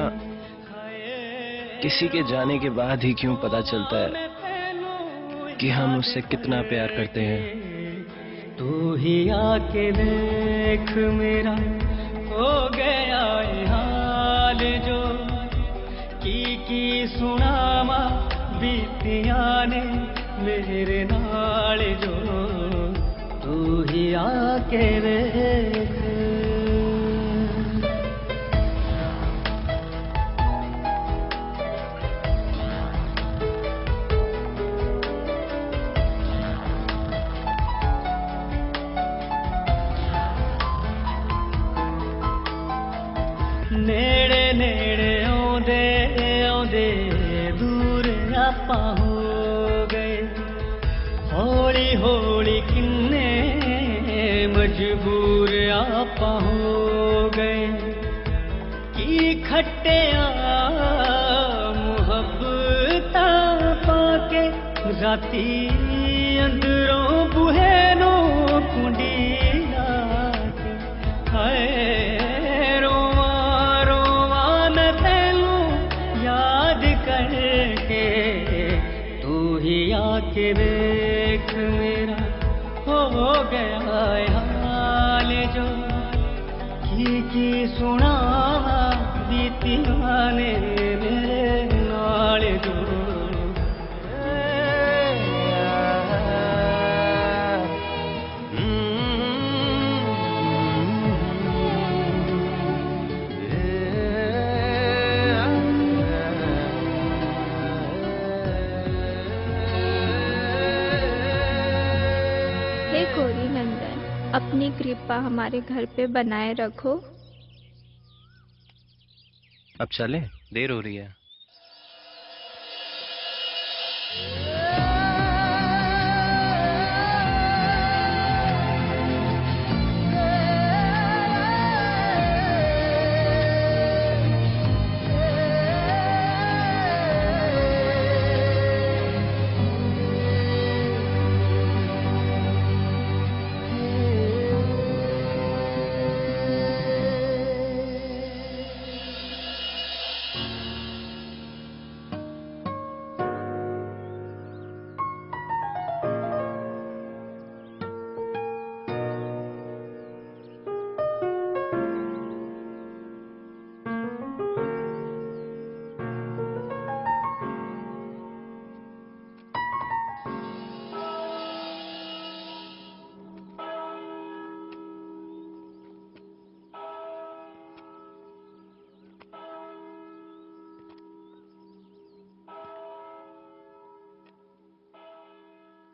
किसी के जाने के बाद ही क्यों पता चलता है कि हम उससे कितना प्यार करते हैं। तू ही आके देख मेरा हो गया है हाल जो की सुनावा बीतिया ने मेरे नाल जो। तू ही आके देख। नेड़े नेड़े आउंदे आउंदे दूर आपा हो गए। हौली हौली किन्ने मजबूर आपा हो गए। की खट्टिया मुहब्बता पाके राती अंदरों बूहे नो कुंडी लाके। हाय के देख मेरा हो गया है हाल जो की सुनावा बीतिया ने मेरे नाल जो। अपनी कृपा हमारे घर पे बनाए रखो। अब चले, देर हो रही है।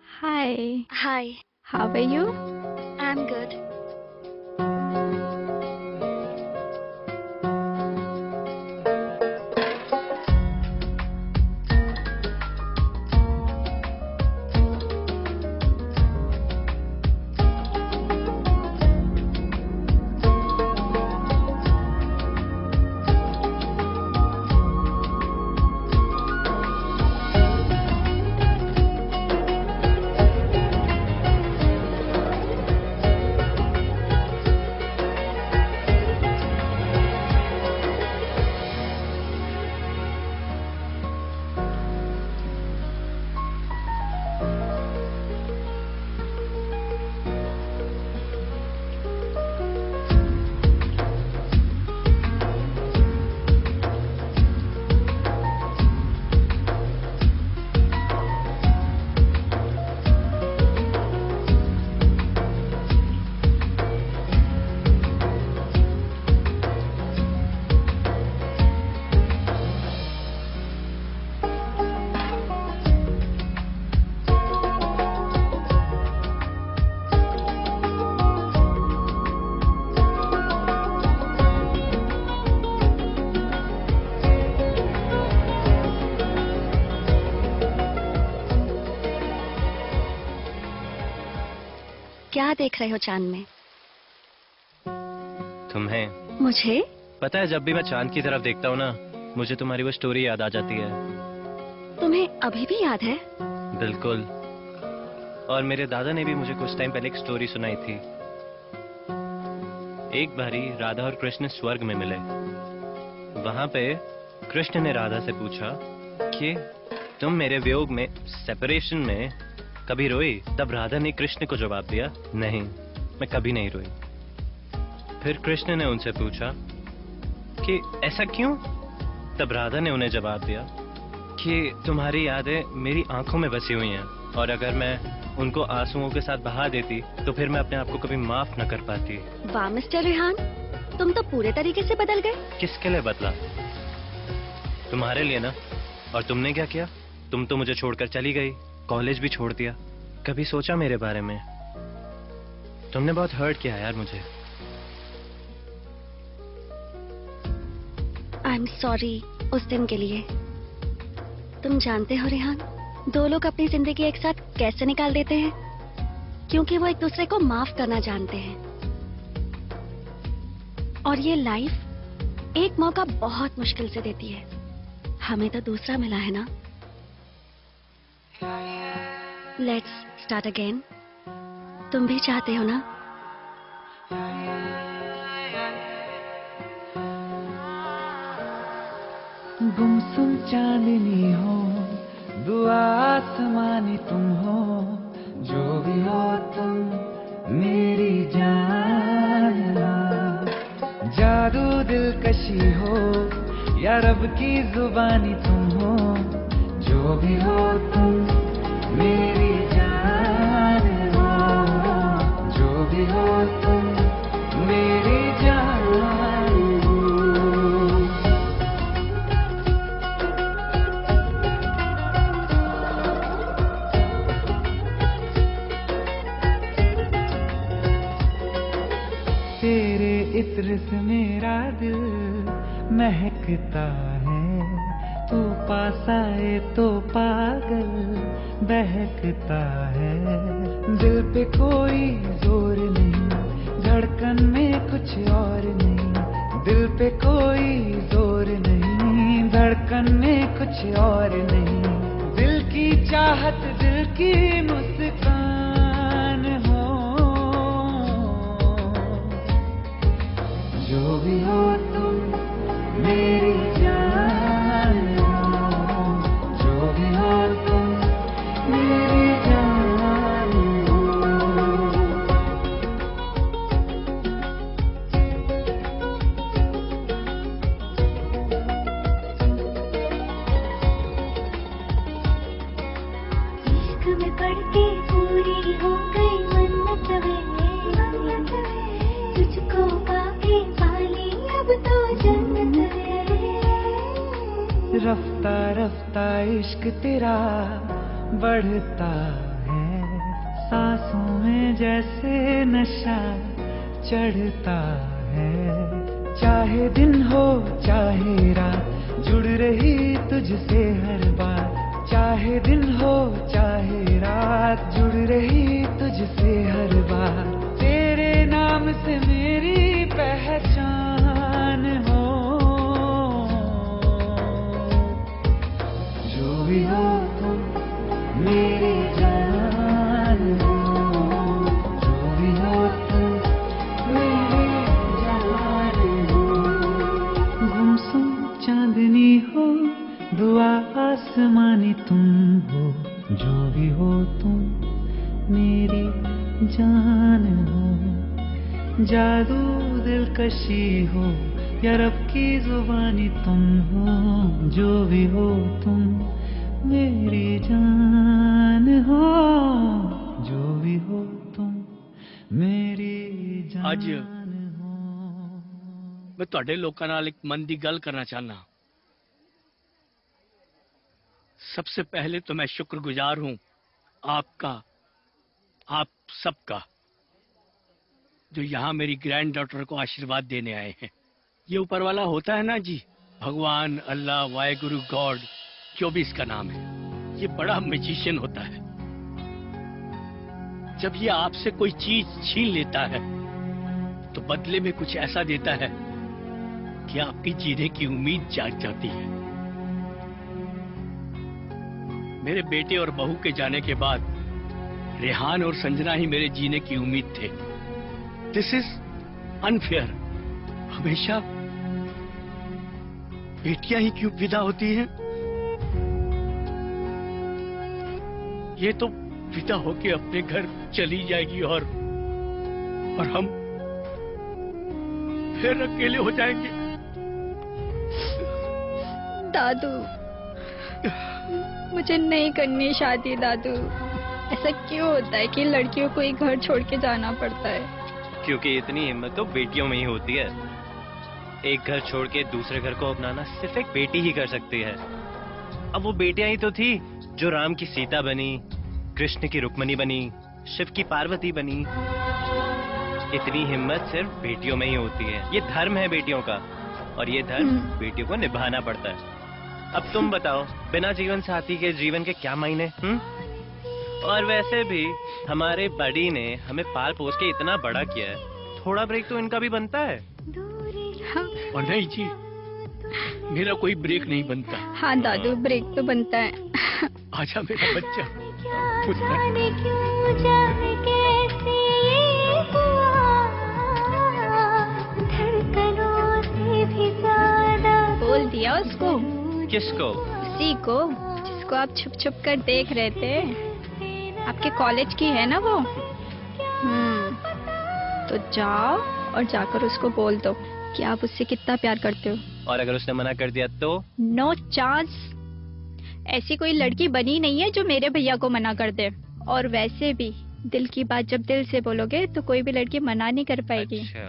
हाय। हाय। How are you? I'm good. क्या देख रहे हो चांद में? तुम्हें। मुझे? पता है, जब भी मैं चांद की तरफ देखता हूँ ना, मुझे तुम्हारी वो स्टोरी याद आ जाती है। तुम्हें अभी भी याद है? बिल्कुल। और मेरे दादा ने भी मुझे कुछ टाइम पहले एक स्टोरी सुनाई थी। एक बारी राधा और कृष्ण स्वर्ग में मिले। वहां पे कृष्ण ने राधा से पूछा कि तुम मेरे वियोग में, सेपरेशन में कभी रोई? तब राधा ने कृष्ण को जवाब दिया, नहीं, मैं कभी नहीं रोई। फिर कृष्ण ने उनसे पूछा कि ऐसा क्यों? तब राधा ने उन्हें जवाब दिया कि तुम्हारी यादें मेरी आंखों में बसी हुई हैं, और अगर मैं उनको आंसुओं के साथ बहा देती तो फिर मैं अपने आप को कभी माफ न कर पाती। वाह मिस्टर रेहान, तुम तो पूरे तरीके से बदल गए। किसके लिए बदला? तुम्हारे लिए ना। और तुमने क्या किया? तुम तो मुझे छोड़कर चली गई, कॉलेज भी छोड़ दिया। कभी सोचा मेरे बारे में? तुमने बहुत हर्ट किया यार मुझे। आई एम सॉरी उस दिन के लिए। तुम जानते हो रेहान, दो लोग अपनी जिंदगी एक साथ कैसे निकाल देते हैं? क्योंकि वो एक दूसरे को माफ करना जानते हैं। और ये लाइफ एक मौका बहुत मुश्किल से देती है। हमें तो दूसरा मिला है ना। Let's start again. तुम भी चाहते हो ना? गुमसुम चांदनी हो, दुआ आसमानी तुम हो, जो भी हो तुम मेरी जान हो। जादू दिलकशी हो या रब की जुबानी तुम हो, जो भी हो तुम मेरी जान हो, जो भी हो तुम मेरी जान हो। तेरे इत्र से मेरा दिल महकता है, तू पास आए तो पागल बहकता है। दिल पे कोई जोर नहीं, धड़कन में कुछ और नहीं। दिल पे कोई जोर नहीं, धड़कन में कुछ और नहीं। दिल की चाहत, दिल की मुस्कान हो, जो भी हो तुम मेरी जान हो, जो भी हो तुम मेरी जान हो। इश्क में पड़ के पूरी हो गई मन्नत वे, तुझको पाके पाली अब तो जन्नत वे। रफ्ता रफ्ता इश्क तेरा बढ़ता है, सांसों में जैसे नशा चढ़ता है। चाहे दिन हो चाहे रात, जुड़ रही तुझसे हर बात। चाहे दिन हो चाहे रात, जुड़ रही तुझसे हर बात। तेरे नाम से मेरी पहचान हो। जो भी हो तुम मेरी जान हो। जो भी हो तुम मेरी जान हो। गुमसुम चांदनी हो, दुआ आसमानी तुम हो। जो भी हो तुम मेरी जान हो। जादू दिलकशी हो या रब की जुबानी तुम हो। जो भी हो तुम मेरी जान हो। जो भी हो तुम मेरी जान आज हो। मैं ਤੁਹਾਡੇ ਲੋਕਾਂ ਨਾਲ ਇੱਕ ਮਨ ਦੀ ਗੱਲ करना चाहना। सबसे पहले तो मैं शुक्रगुजार हूं आपका, आप सबका, जो यहाँ मेरी ग्रैंड डॉटर को आशीर्वाद देने आए हैं। ये ऊपर वाला होता है ना जी, भगवान, अल्लाह, वाहेगुरु, गॉड, जो भी इसका नाम है, ये बड़ा मैजिशियन होता है। जब ये आपसे कोई चीज छीन लेता है तो बदले में कुछ ऐसा देता है कि आपकी जीने की उम्मीद जाग जाती है। मेरे बेटे और बहू के जाने के बाद रेहान और संजना ही मेरे जीने की उम्मीद थे। This is unfair. हमेशा बेटियां ही क्यों विदा होती हैं? ये तो विदा होके अपने घर चली जाएगी और हम फिर अकेले हो जाएंगे। दादू, मुझे नहीं करनी शादी दादू। ऐसा क्यों होता है कि लड़कियों को एक घर छोड़ के जाना पड़ता है? क्योंकि इतनी हिम्मत तो बेटियों में ही होती है। एक घर छोड़ के दूसरे घर को अपनाना सिर्फ एक बेटी ही कर सकती है। अब वो बेटियां ही तो थी जो राम की सीता बनी, कृष्ण की रुक्मणी बनी, शिव की पार्वती बनी। इतनी हिम्मत सिर्फ बेटियों में ही होती है। ये धर्म है बेटियों का, और ये धर्म बेटियों को निभाना पड़ता है। अब तुम बताओ, बिना जीवन साथी के जीवन के क्या मायने? और वैसे भी हमारे बड़ी ने हमें पाल पोस के इतना बड़ा किया है, थोड़ा ब्रेक तो इनका भी बनता है। और नहीं जी, मेरा कोई ब्रेक नहीं बनता। हाँ दादू, ब्रेक तो बनता है। आजा मेरा बच्चा। जाने क्यों, जाने कैसे ये हुआ, धड़कनों से भी ज्यादा बोल दिया उसको। किसको? उसी को जिसको आप छुप छुप कर देख रहे थे। आपके कॉलेज की है ना वो। तो जाओ और जाकर उसको बोल दो कि आप उससे कितना प्यार करते हो। और अगर उसने मना कर दिया तो? No chance. ऐसी कोई लड़की बनी नहीं है जो मेरे भैया को मना कर दे। और वैसे भी दिल की बात जब दिल से बोलोगे तो कोई भी लड़की मना नहीं कर पाएगी। अच्छा।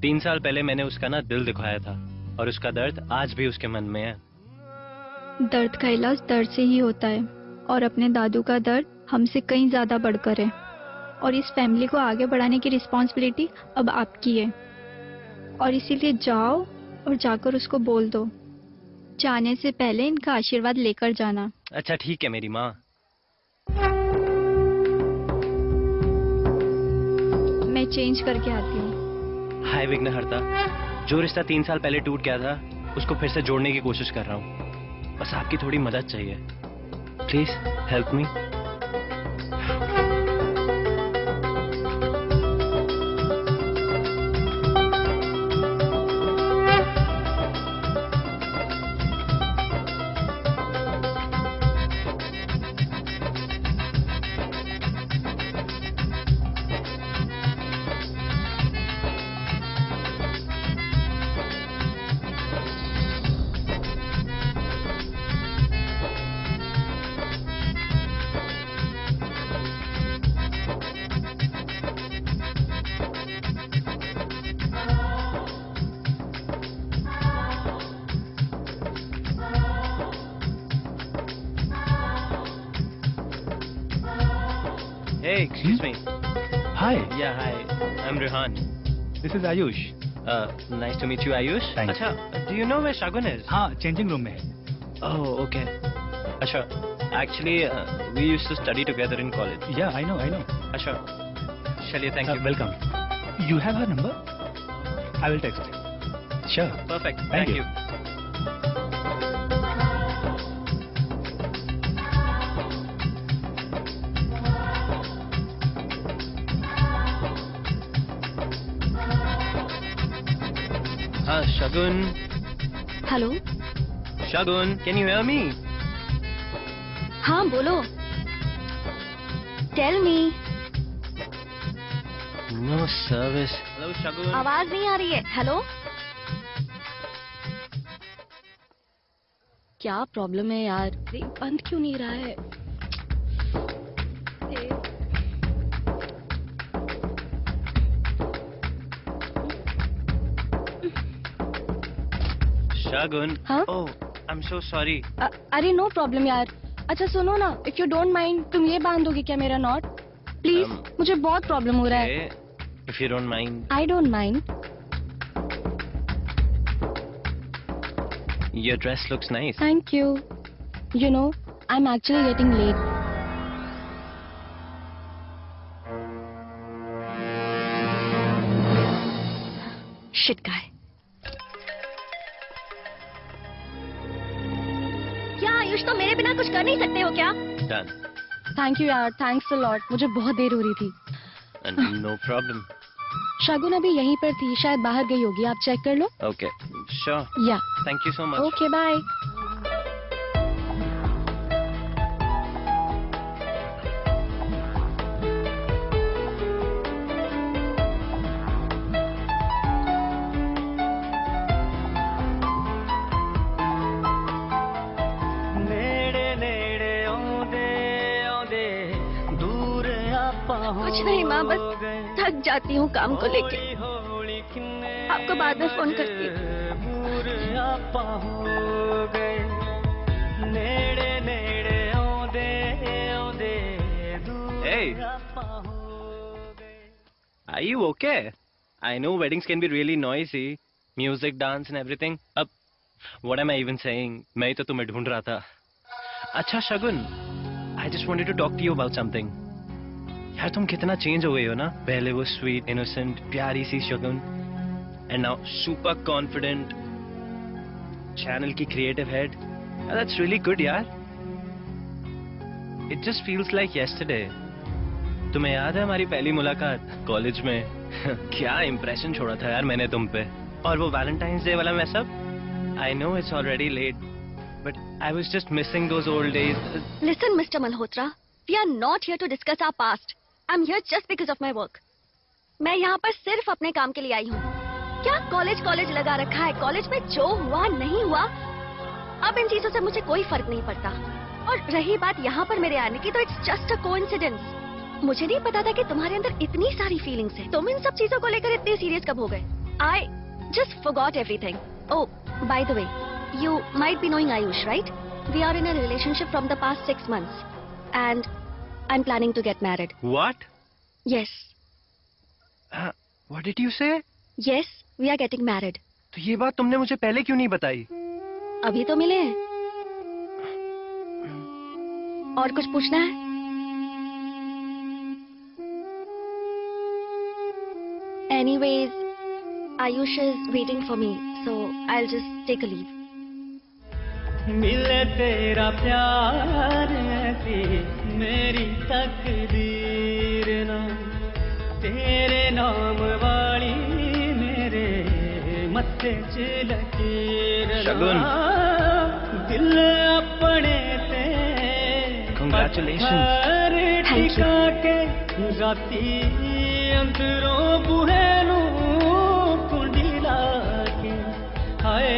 3 साल पहले मैंने उसका ना दिल दिखाया था, और उसका दर्द आज भी उसके मन में है। दर्द का इलाज दर्द से ही होता है, और अपने दादू का दर्द हमसे कहीं ज्यादा बढ़कर है। और इस फैमिली को आगे बढ़ाने की रिस्पॉन्सिबिलिटी अब आपकी है। और इसीलिए जाओ और जाकर उसको बोल दो। जाने से पहले इनका आशीर्वाद लेकर जाना। अच्छा ठीक है मेरी माँ। मैं चेंज करके आती हूँ। हाय विघ्नहर्ता, जो रिश्ता 3 साल पहले टूट गया था उसको फिर से जोड़ने की कोशिश कर रहा हूँ। बस आपकी थोड़ी मदद चाहिए। Please help me. Hey, excuse me. Hi, Yeah, hi. I'm Rehan. this is Ayush. Nice to meet you, Ayush. Thanks. अच्छा, do you know where Shagun is? हाँ, चेंजिंग रूम में है. Oh, okay. अच्छा, actually, we used to study together in college. Yeah, I know. अच्छा, चलिए, thank you. Welcome. You have her number? I will text. Sure. Perfect. Thank Thank you. you. हाँ, Shagun. Hello. Shagun, can you hear me? हाँ बोलो। Tell me. No service. Hello, Shagun. आवाज नहीं आ रही है। Hello. क्या प्रॉब्लम है यार? रिंग बंद क्यों नहीं रहा है? Shagun. हाँ? Oh, I'm so sorry. अरे नो प्रॉब्लम यार। अच्छा सुनो ना, इफ यू डोंट माइंड तुम ये बांध दोगे क्या मेरा नॉट? प्लीज, मुझे बहुत प्रॉब्लम हो रहा है। Okay, if you don't mind. I don't mind. Your dress looks nice. Thank you. You know, I am actually getting late. Shit guy. क्या आयुष, तो मेरे बिना कुछ कर नहीं सकते हो क्या? Done. थैंक यू यार, थैंक्स अ लॉट। मुझे बहुत देर हो रही थी। And no problem. शगुन अभी यहीं पर थी, शायद बाहर गई होगी। आप चेक कर लो। Okay. Sure. या Thank you so much. Okay bye. कुछ नहीं माँ, बस थक जाती हूँ काम को लेके। आपको बाद में फोन करती हूँ। Hey. Are you okay? I know weddings can be really noisy. Music, dance and everything. अब, what am I even saying? मैं ही तो तुम्हें ढूंढ रहा था। अच्छा शगुन, I just wanted to talk to you about something. यार तुम कितना चेंज हो गई हो ना। पहले वो स्वीट इनोसेंट प्यारी सी Shagun, and now super confident channel की creative head. That's really good यार। It just feels like yesterday. तुम्हें याद है हमारी पहली मुलाकात कॉलेज में? क्या इंप्रेशन छोड़ा था यार मैंने तुम पे। और वो वैलेंटाइंस डे वाला mess up. I know it's already late, but I was just missing those old days. Listen mister Malhotra, we are not here to discuss our past. I am here just because of my work. मैं यहाँ पर सिर्फ अपने काम के लिए आई हूँ। क्या कॉलेज कॉलेज लगा रखा है? कॉलेज में जो हुआ नहीं हुआ, अब इन चीजों से मुझे कोई फर्क नहीं पड़ता। और रही बात यहाँ पर मेरे आने की, तो इट्स जस्ट अ कोइंसिडेंस। मुझे नहीं पता था कि तुम्हारे अंदर इतनी सारी फीलिंग्स हैं। तुम इन सब चीजों को लेकर इतने सीरियस कब हो गए? I just forgot everything. Oh, bye the way, you might be knowing Ayush, right? We are in a relationship from the past 6 months, and I'm planning to get married. What? Yes, What did you say? yes, we are getting married. तो ये बात तुमने मुझे पहले क्यों नहीं बताई? अभी तो मिले हैं। और कुछ पूछना है? Anyways, Ayush is waiting for me, so I'll just take a leave. मिले तेरा प्यार ऐसी मेरी तकदीर ना, तेरे नाम वाली मेरे मत्थे च लकीर शगुन। दिल अपने ते Congratulations. Thank you. टिका के राती अंदरों बूहे नू कुंडी ला के हाय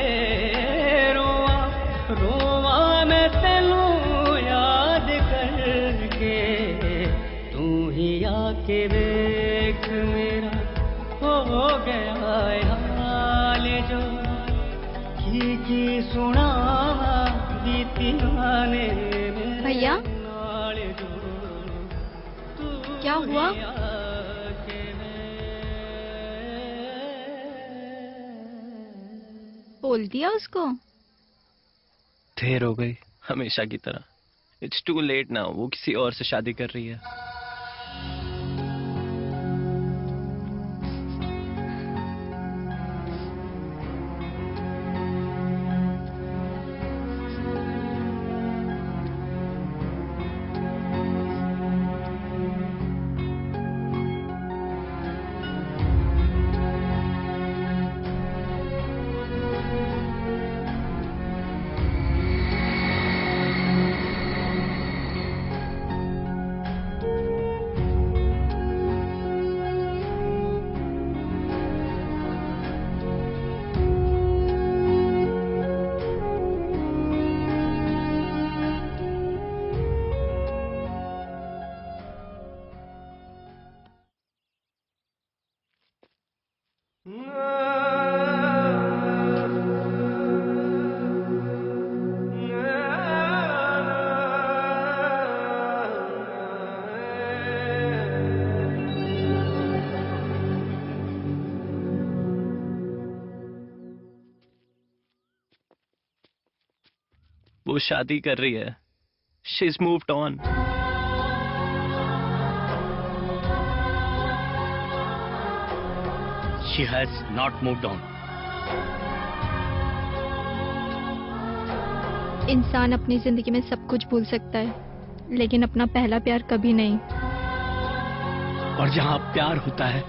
रोवा मैं तेनू याद करके, तू ही आके देख मेरा हो गया हाल जो की सुना बीती गाने भैया? क्या हुआ? बोल दिया उसको? देर हो गई, हमेशा की तरह। इट्स टू लेट नाउ, वो किसी और से शादी कर रही है। वो शादी कर रही है। She's moved on. She has not moved on. इंसान अपनी जिंदगी में सब कुछ भूल सकता है, लेकिन अपना पहला प्यार कभी नहीं। और जहाँ प्यार होता है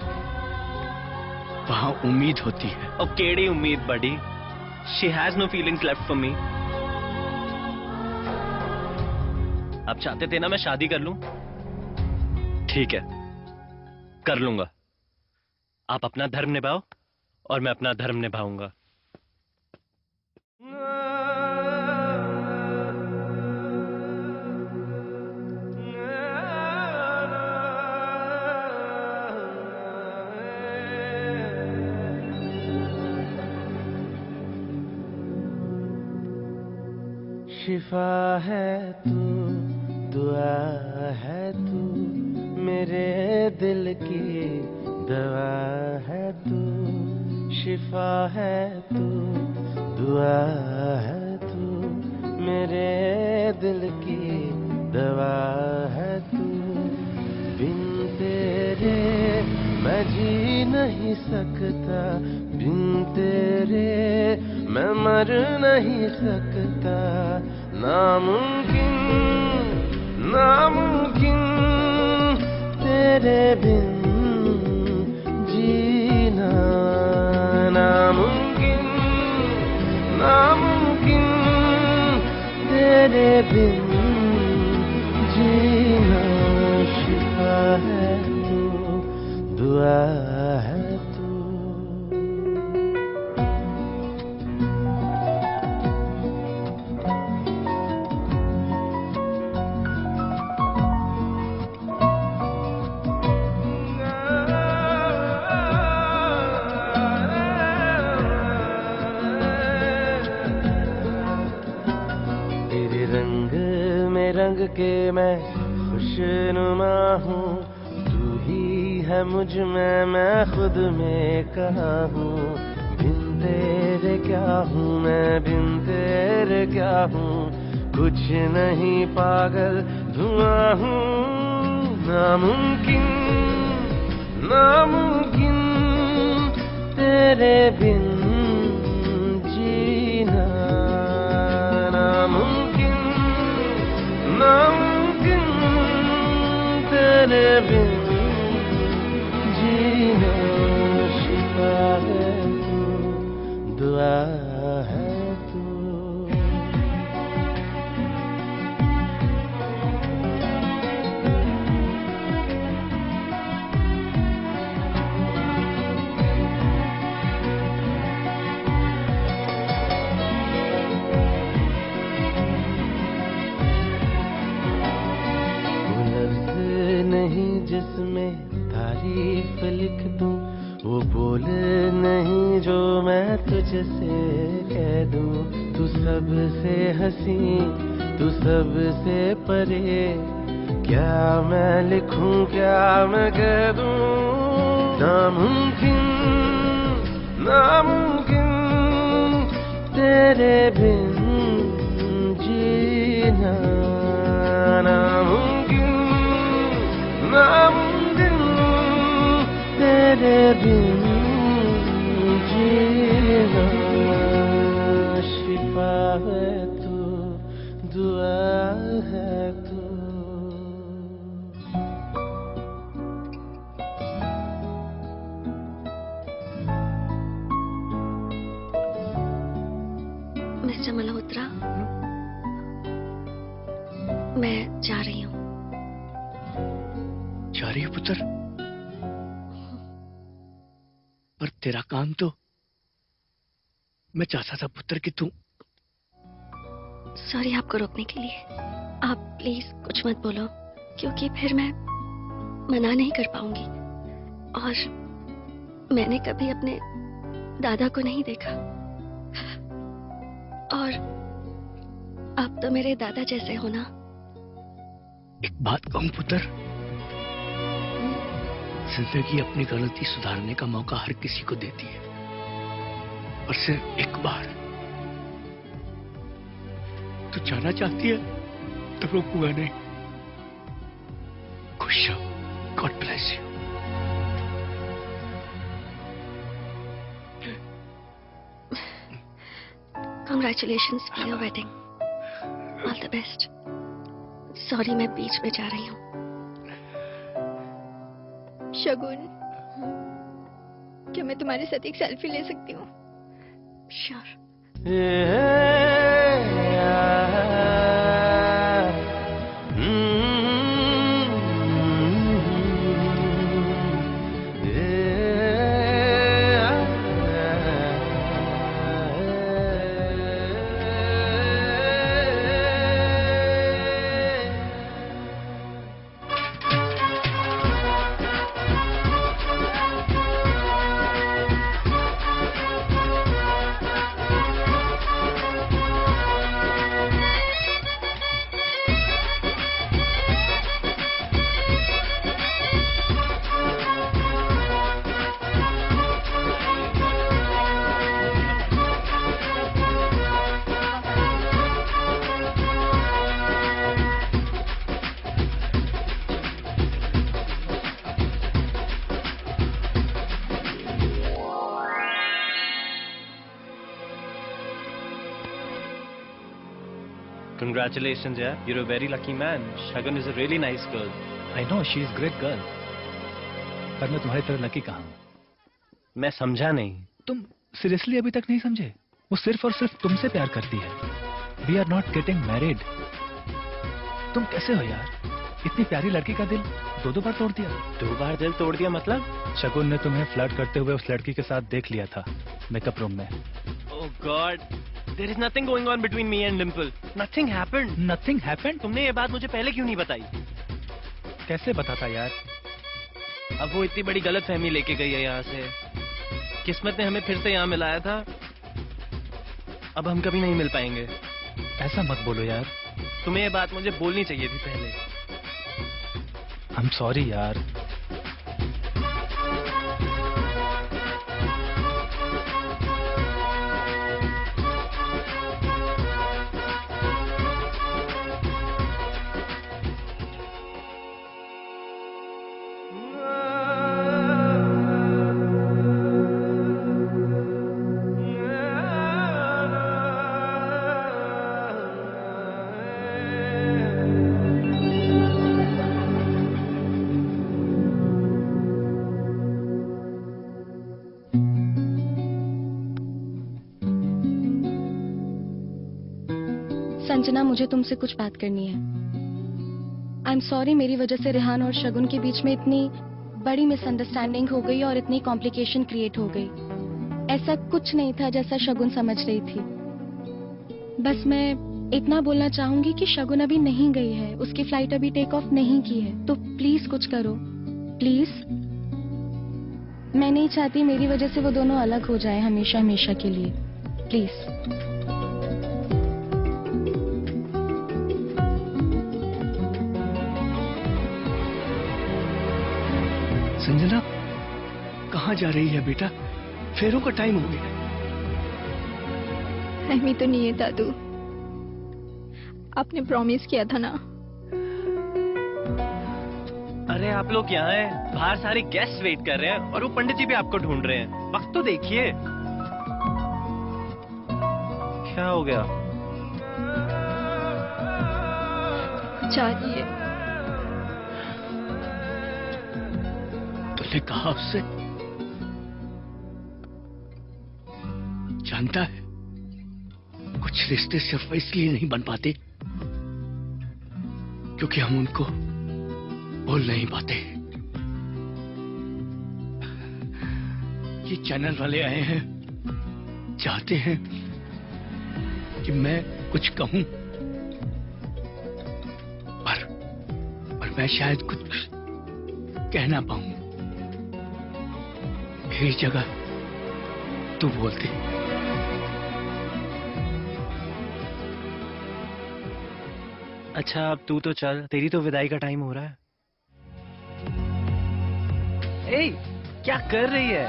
वहाँ उम्मीद होती है। और केड़ी उम्मीद बड़ी? She has no feelings left for me. आप चाहते थे ना मैं शादी कर लूं? ठीक है, कर लूंगा। आप अपना धर्म निभाओ और मैं अपना धर्म निभाऊंगा। शिफा है तू, दुआ है तू, मेरे दिल की दवा है तू। शिफा है तू, दुआ है तू, मेरे दिल की दवा है तू। बिन तेरे मैं जी नहीं सकता, बिन तेरे मैं मर नहीं सकता। नामुमकिन, नामुमकिन तेरे बिन जीना। नामुमकिन, नामुमकिन तेरे बिन जीना। शिफा है तू, दुआ है तू। रंग के मैं खुशनुमा हूँ, तू ही है मुझ में, मैं खुद में कहाँ हूँ। बिन तेरे क्या हूँ मैं, बिन तेरे क्या हूँ, कुछ नहीं पागल धुआं हूँ। नामुमकिन, नामुमकिन तेरे बिन जीना। नामुमकिन, नामुमकिन तेरे बिन जीना। शिफा है तू, दुआ है तू। जिसमें तारीफ लिख दूं, वो बोल नहीं जो मैं तुझसे कह दूं। तू सबसे हंसी, तू सबसे परे, क्या मैं लिखूं क्या मैं कह दूं, नामुमकिन नामुमकिन तेरे बिन जीना, नामुमकिन नामुमकिन तेरे बिन जीना, शिफा है तू, दुआ है तू। मिस्टर मल्होत्रा, मैं जा रही हूँ। जा रही है पुत्र? पर तेरा काम तो मैं चाहता था पुत्र कि तू। सॉरी आपको रोकने के लिए। आप प्लीज कुछ मत बोलो, क्योंकि फिर मैं मना नहीं कर पाऊंगी। और मैंने कभी अपने दादा को नहीं देखा, और आप तो मेरे दादा जैसे हो ना। एक बात कहूं पुत्र, जिंदगी अपनी गलती सुधारने का मौका हर किसी को देती है, और सिर्फ एक बार। तू जाना चाहती है तो रोकूंगा नहीं। खुश रहो। God bless you. Congratulations for your wedding. All the best. Sorry मैं बीच में जा रही हूँ। शगुन, क्या मैं तुम्हारे साथ एक सेल्फी ले सकती हूँ? Sure. Congratulations, yeah. You're a very lucky man. Shagun is a really nice girl. I know she is great girl. पर मैं तुम्हारी तरह लकी कहाँ हूँ? मैं समझा नहीं। तुम सीरियसली अभी तक नहीं समझे? वो सिर्फ और सिर्फ तुमसे प्यार करती है। We are not getting married. तुम कैसे हो यार? इतनी प्यारी लड़की का दिल दो बार तोड़ दिया। 2 बार दिल तोड़ दिया मतलब? शगुन ने तुम्हें फ्लर्ट करते हुए उस लड़की के साथ देख लिया था मेकअप रूम में। Oh God. There is nothing going on between me and Dimple. Nothing happened. Nothing happened? तुमने ये बात मुझे पहले क्यों नहीं बताई? कैसे बताता यार? अब वो इतनी बड़ी गलतफहमी लेके गई है यहाँ से। किस्मत ने हमें फिर से यहाँ मिलाया था। अब हम कभी नहीं मिल पाएंगे। ऐसा मत बोलो यार। तुम्हें ये बात मुझे बोलनी चाहिए थी पहले। I'm sorry यार। संजना, मुझे तुमसे कुछ बात करनी है। आई एम सॉरी, मेरी वजह से रेहान और शगुन के बीच में इतनी बड़ी मिसअंडरस्टैंडिंग हो गई और इतनी कॉम्प्लिकेशन क्रिएट हो गई। ऐसा कुछ नहीं था जैसा शगुन समझ रही थी। बस मैं इतना बोलना चाहूंगी कि शगुन अभी नहीं गई है, उसकी फ्लाइट अभी टेक ऑफ नहीं की है, तो प्लीज कुछ करो, प्लीज। मैं नहीं चाहती मेरी वजह से वो दोनों अलग हो जाए हमेशा हमेशा के लिए, प्लीज। संजना कहाँ जा रही है बेटा? फेरों का टाइम हो गया। रहमी तो नहीं है दादू, आपने प्रॉमिस किया था ना। अरे आप लोग यहाँ हैं, बाहर सारे गेस्ट वेट कर रहे हैं और वो पंडित जी भी आपको ढूंढ रहे हैं। वक्त तो देखिए। क्या हो गया? जा रही है। तुमने कहा उससे? जानता है कुछ रिश्ते सिर्फ इसलिए नहीं बन पाते क्योंकि हम उनको बोल नहीं पाते। ये चैनल वाले आए हैं, चाहते हैं कि मैं कुछ कहूं, पर मैं शायद कुछ कह ना पाऊं। मेरी जगह तू बोलते। अच्छा अब तू तो चल, तेरी तो विदाई का टाइम हो रहा है। ए, क्या कर रही है?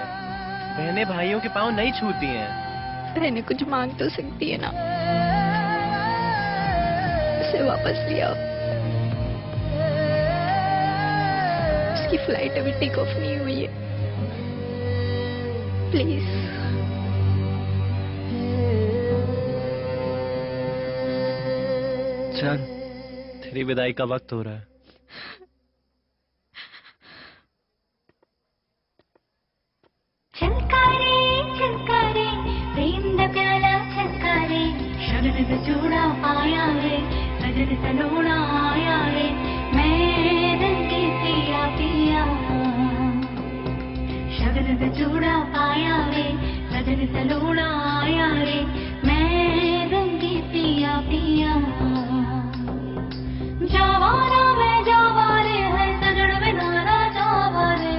बहनें भाइयों के पाँव नहीं छूती हैं। बहनें कुछ मांग तो सकती है ना, उसे वापस लिया। उसकी फ्लाइट अभी टेक ऑफ नहीं हुई है, प्लीज। चल, तेरी विदाई का वक्त हो रहा है। छलकारे छलकारे प्रेम दा प्याला छलकारे शगन दा चूड़ा पाया रे सजन सलोना आया रे मैं रंगे पिया पिया शगन दा चूड़ा पाया रे सजन सलोना आया रे मैं रंगे पिया पिया जावारा मैं जावारे है सजन बिनारा जावारे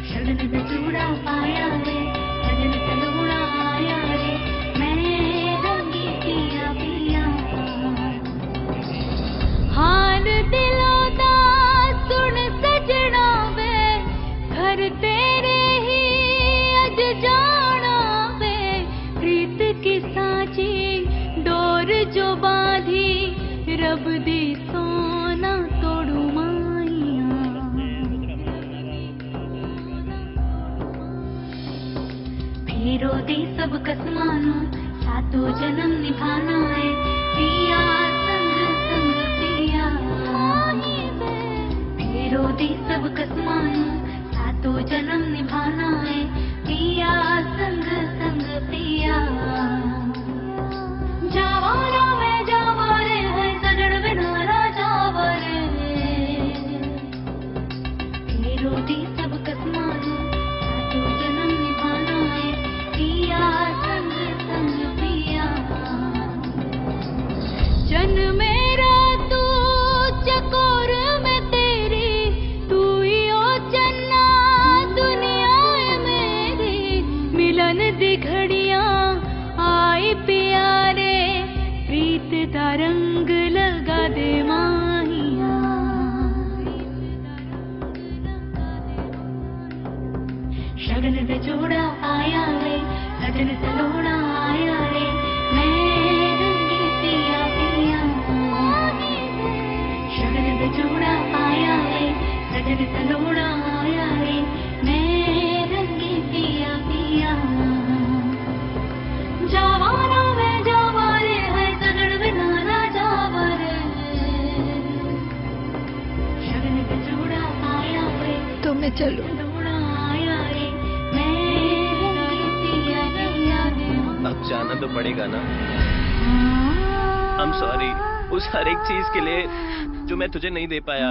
शगन में चूड़ा पाया रे सजन सलोना आया रे मैं रंगी पिया पिया हाल दिलों दा सुन सजना वे घर तेरे ही अज जाना वे प्रीत की सांची डोर जो बांधी रब दी सोना तोड़ू फेरो दे सब कसमानो सातों जन्म निभाना है पिया संग संग पिया फेरो दे सब कसमानो सातों जन्म निभाना है पिया संग संग पिया जावारा मैं जावारे है सजन बिनारा जावारे फेरो दे सब कसमानो सातों जन्म निभाना है पिया संग संग पिया जन मेरा तू चकोर में तेरी तू ही ओ चन्ना दुनिया है मेरी मिलन दी घड़ियां आई प्यारे प्रीत दा रंग लगा दे माहिया शगन दा चूड़ा आया रे सजन सलोना आया रे मैं रंगी पिया पिया शगन दा चूड़ा आया रे सजन सलोना आया रे मैं रंगी पिया पिया जावारा मैं जावारे है सजन बिनारा जावारे शगन दा चूड़ा आया रे तो मैं चलूं? अब जाना तो पड़ेगा ना। I'm sorry उस हर एक चीज के लिए जो मैं तुझे नहीं दे पाया,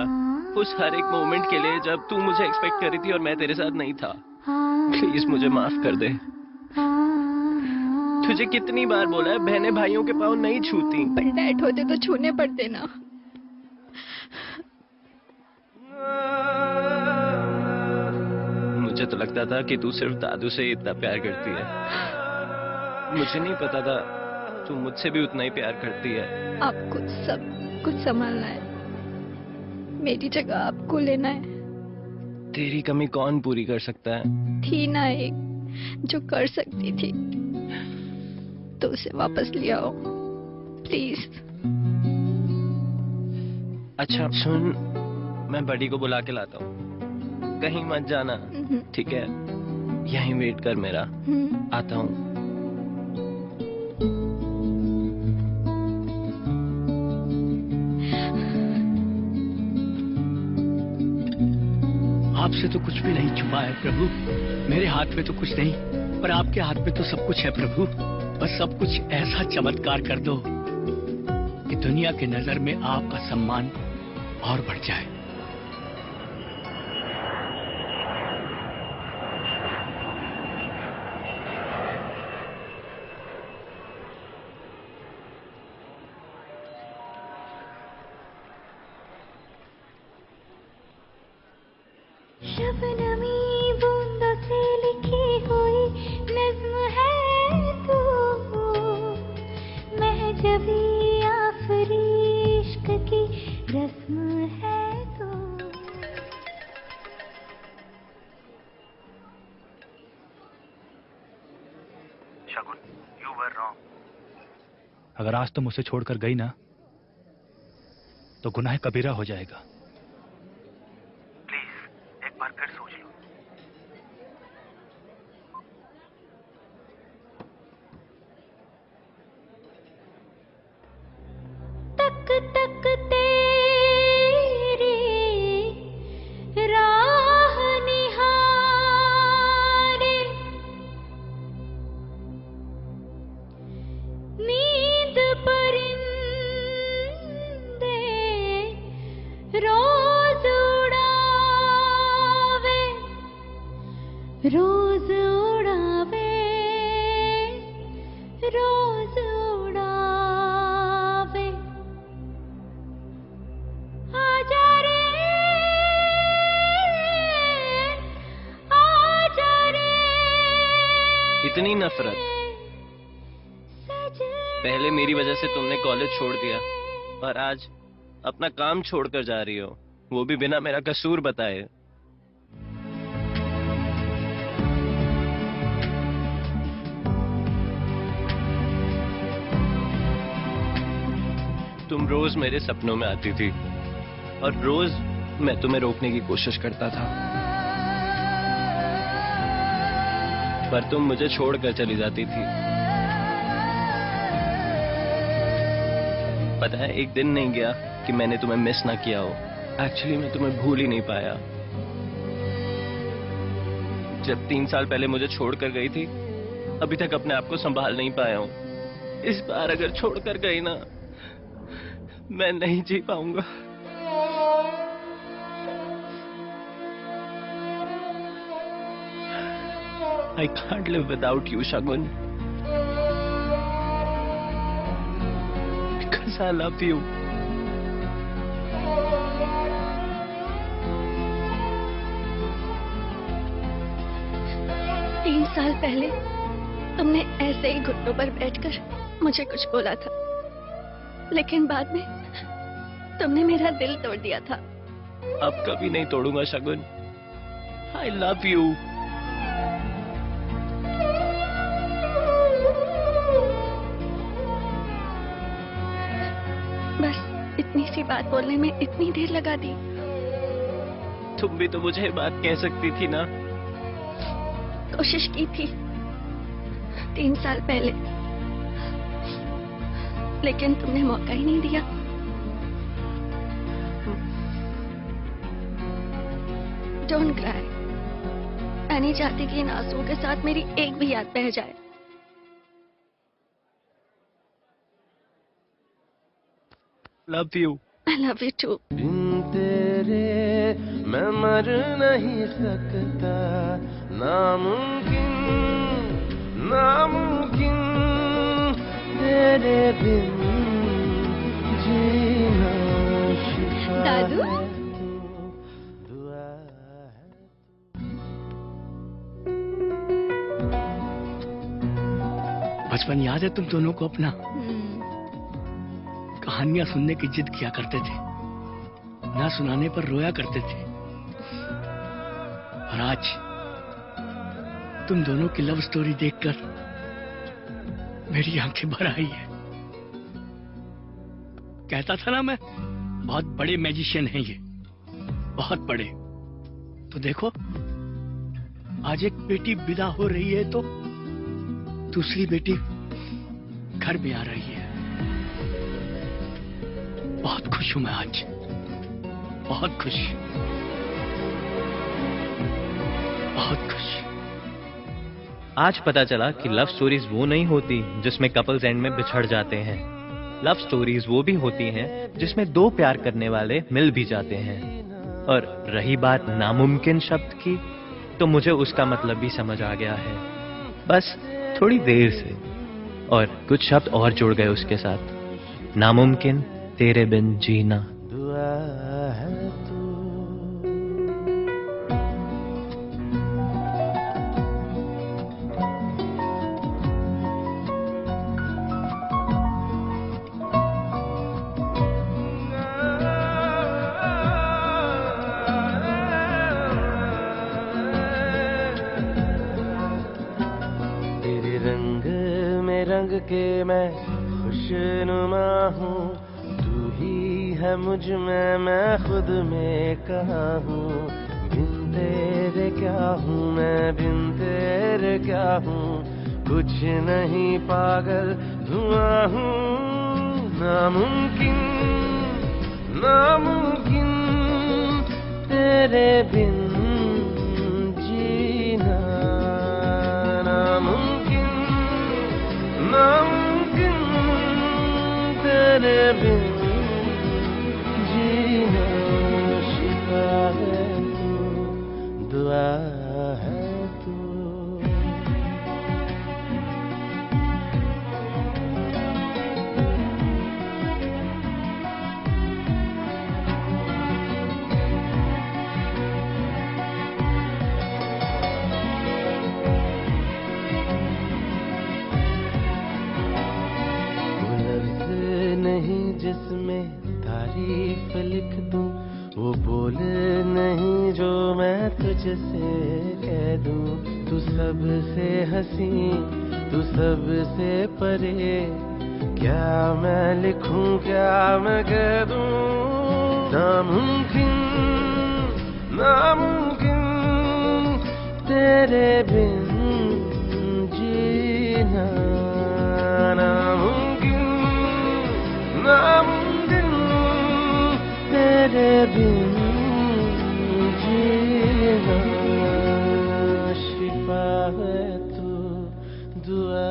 उस हर एक मोमेंट के लिए जब तू मुझे एक्सपेक्ट कर रही थी और मैं तेरे साथ नहीं था। प्लीज मुझे माफ कर दे। तुझे कितनी बार बोला है बहनें भाइयों के पाँव नहीं छूती। पर डैड होते तो छूने पड़ते ना। मुझे तो लगता था कि तू सिर्फ दादू से इतना प्यार करती है। मुझे नहीं पता था तू मुझसे भी उतना ही प्यार करती है। आपको सब कुछ संभालना है। मेरी जगह आपको लेना है। तेरी कमी कौन पूरी कर सकता है? थी ना एक जो कर सकती थी, तो उसे वापस ले आओ प्लीज। अच्छा सुन, मैं बड़ी को बुला के लाता हूँ, कहीं मत जाना, ठीक है? यहीं वेट कर मेरा, आता हूँ। आपसे तो कुछ भी नहीं छुपा है प्रभु। मेरे हाथ में तो कुछ नहीं, पर आपके हाथ में तो सब कुछ है प्रभु। बस सब कुछ ऐसा चमत्कार कर दो कि दुनिया की नजर में आपका सम्मान और बढ़ जाए। शबनमी बूंदों से लिखी हुई नज्म है तू, महजबी आफरी इश्क की रस्म है तू। शगुन, you were wrong. अगर आज तुम उसे छोड़कर गई ना, तो गुनाह कबीरा हो जाएगा। प्लीज एक बार फिर सोच लो। तक तक तेरी राह निहारे, नींद परिंदे रोज उड़ावे, रोज उड़ावे, रोज उड़ावे। आजा रे, आजा रे। इतनी नफरत? पहले मेरी वजह से तुमने कॉलेज छोड़ दिया, और आज अपना काम छोड़कर जा रही हो, वो भी बिना मेरा कसूर बताए। तुम रोज मेरे सपनों में आती थी, और रोज मैं तुम्हें रोकने की कोशिश करता था, पर तुम मुझे छोड़कर चली जाती थी। पता है, एक दिन नहीं गया कि मैंने तुम्हें मिस ना किया हो। एक्चुअली मैं तुम्हें भूल ही नहीं पाया। जब 3 साल पहले मुझे छोड़कर गई थी, अभी तक अपने आप को संभाल नहीं पाया हूँ। इस बार अगर छोड़कर गई ना, मैं नहीं जी पाऊंगा। I can't live without you, Shagun. Because I love you. तीन साल पहले तुमने ऐसे ही घुटनों पर बैठकर मुझे कुछ बोला था, लेकिन बाद में तुमने मेरा दिल तोड़ दिया था। अब कभी नहीं तोड़ूंगा शगुन। I love you. बस इतनी सी बात बोलने में इतनी देर लगा दी। तुम भी तो मुझे ये बात कह सकती थी ना। कोशिश की थी 3 साल पहले, लेकिन तुमने मौका ही नहीं दिया। Don't cry. मैं नहीं चाहती कि इन आंसुओं के साथ मेरी एक भी याद बह जाए। Love you. I love you too. बिन तेरे मैं मर नहीं सकता, नामुमकिन नामुमकिन तेरे बिन जीना शिफा दादू? है तू, दुआ है। बचपन याद है तुम दोनों को अपना? कहानियां सुनने की जिद किया करते थे। ना सुनाने पर रोया करते थे, और आज तुम दोनों की लव स्टोरी देखकर मेरी आंखें भर आई है। कहता था ना मैं, बहुत बड़े मैजिशियन हैं ये, बहुत बड़े। तो देखो, आज एक बेटी विदा हो रही है तो दूसरी बेटी घर में आ रही है। बहुत खुश हूं मैं आज, बहुत खुश, बहुत खुश। आज पता चला कि लव स्टोरीज वो नहीं होती जिसमें कपल्स एंड में बिछड़ जाते हैं। लव स्टोरीज वो भी होती हैं जिसमें दो प्यार करने वाले मिल भी जाते हैं। और रही बात नामुमकिन शब्द की, तो मुझे उसका मतलब भी समझ आ गया है, बस थोड़ी देर से। और कुछ शब्द और जुड़ गए उसके साथ, नामुमकिन तेरे बिन जीना। दुआ है तू। रंग के मैं खुशनुमा हूँ, तू ही है मुझ में, मैं खुद में कहाँ हूँ। बिन तेरे क्या हूँ मैं, बिन तेरे क्या हूँ, कुछ नहीं पागल धुआं हूँ। नामुमकिन नामुमकिन तेरे बिन जीना, नामुमकिन नामुमकिन तेरे बिन जीना। शिफा है तू, दुआ है तू। जिसमें तारीफ लिख दूं, वो बोल नहीं जो मैं तुझसे कह दूं। तू सबसे हंसी, तू सबसे परे, क्या मैं लिखूं क्या मैं कह दूं। नामुमकिन नामुमकिन तेरे बिन जीना, नामुमकिन नामुमकिन तेरे बिन जीना। शिफा है तू, दुआ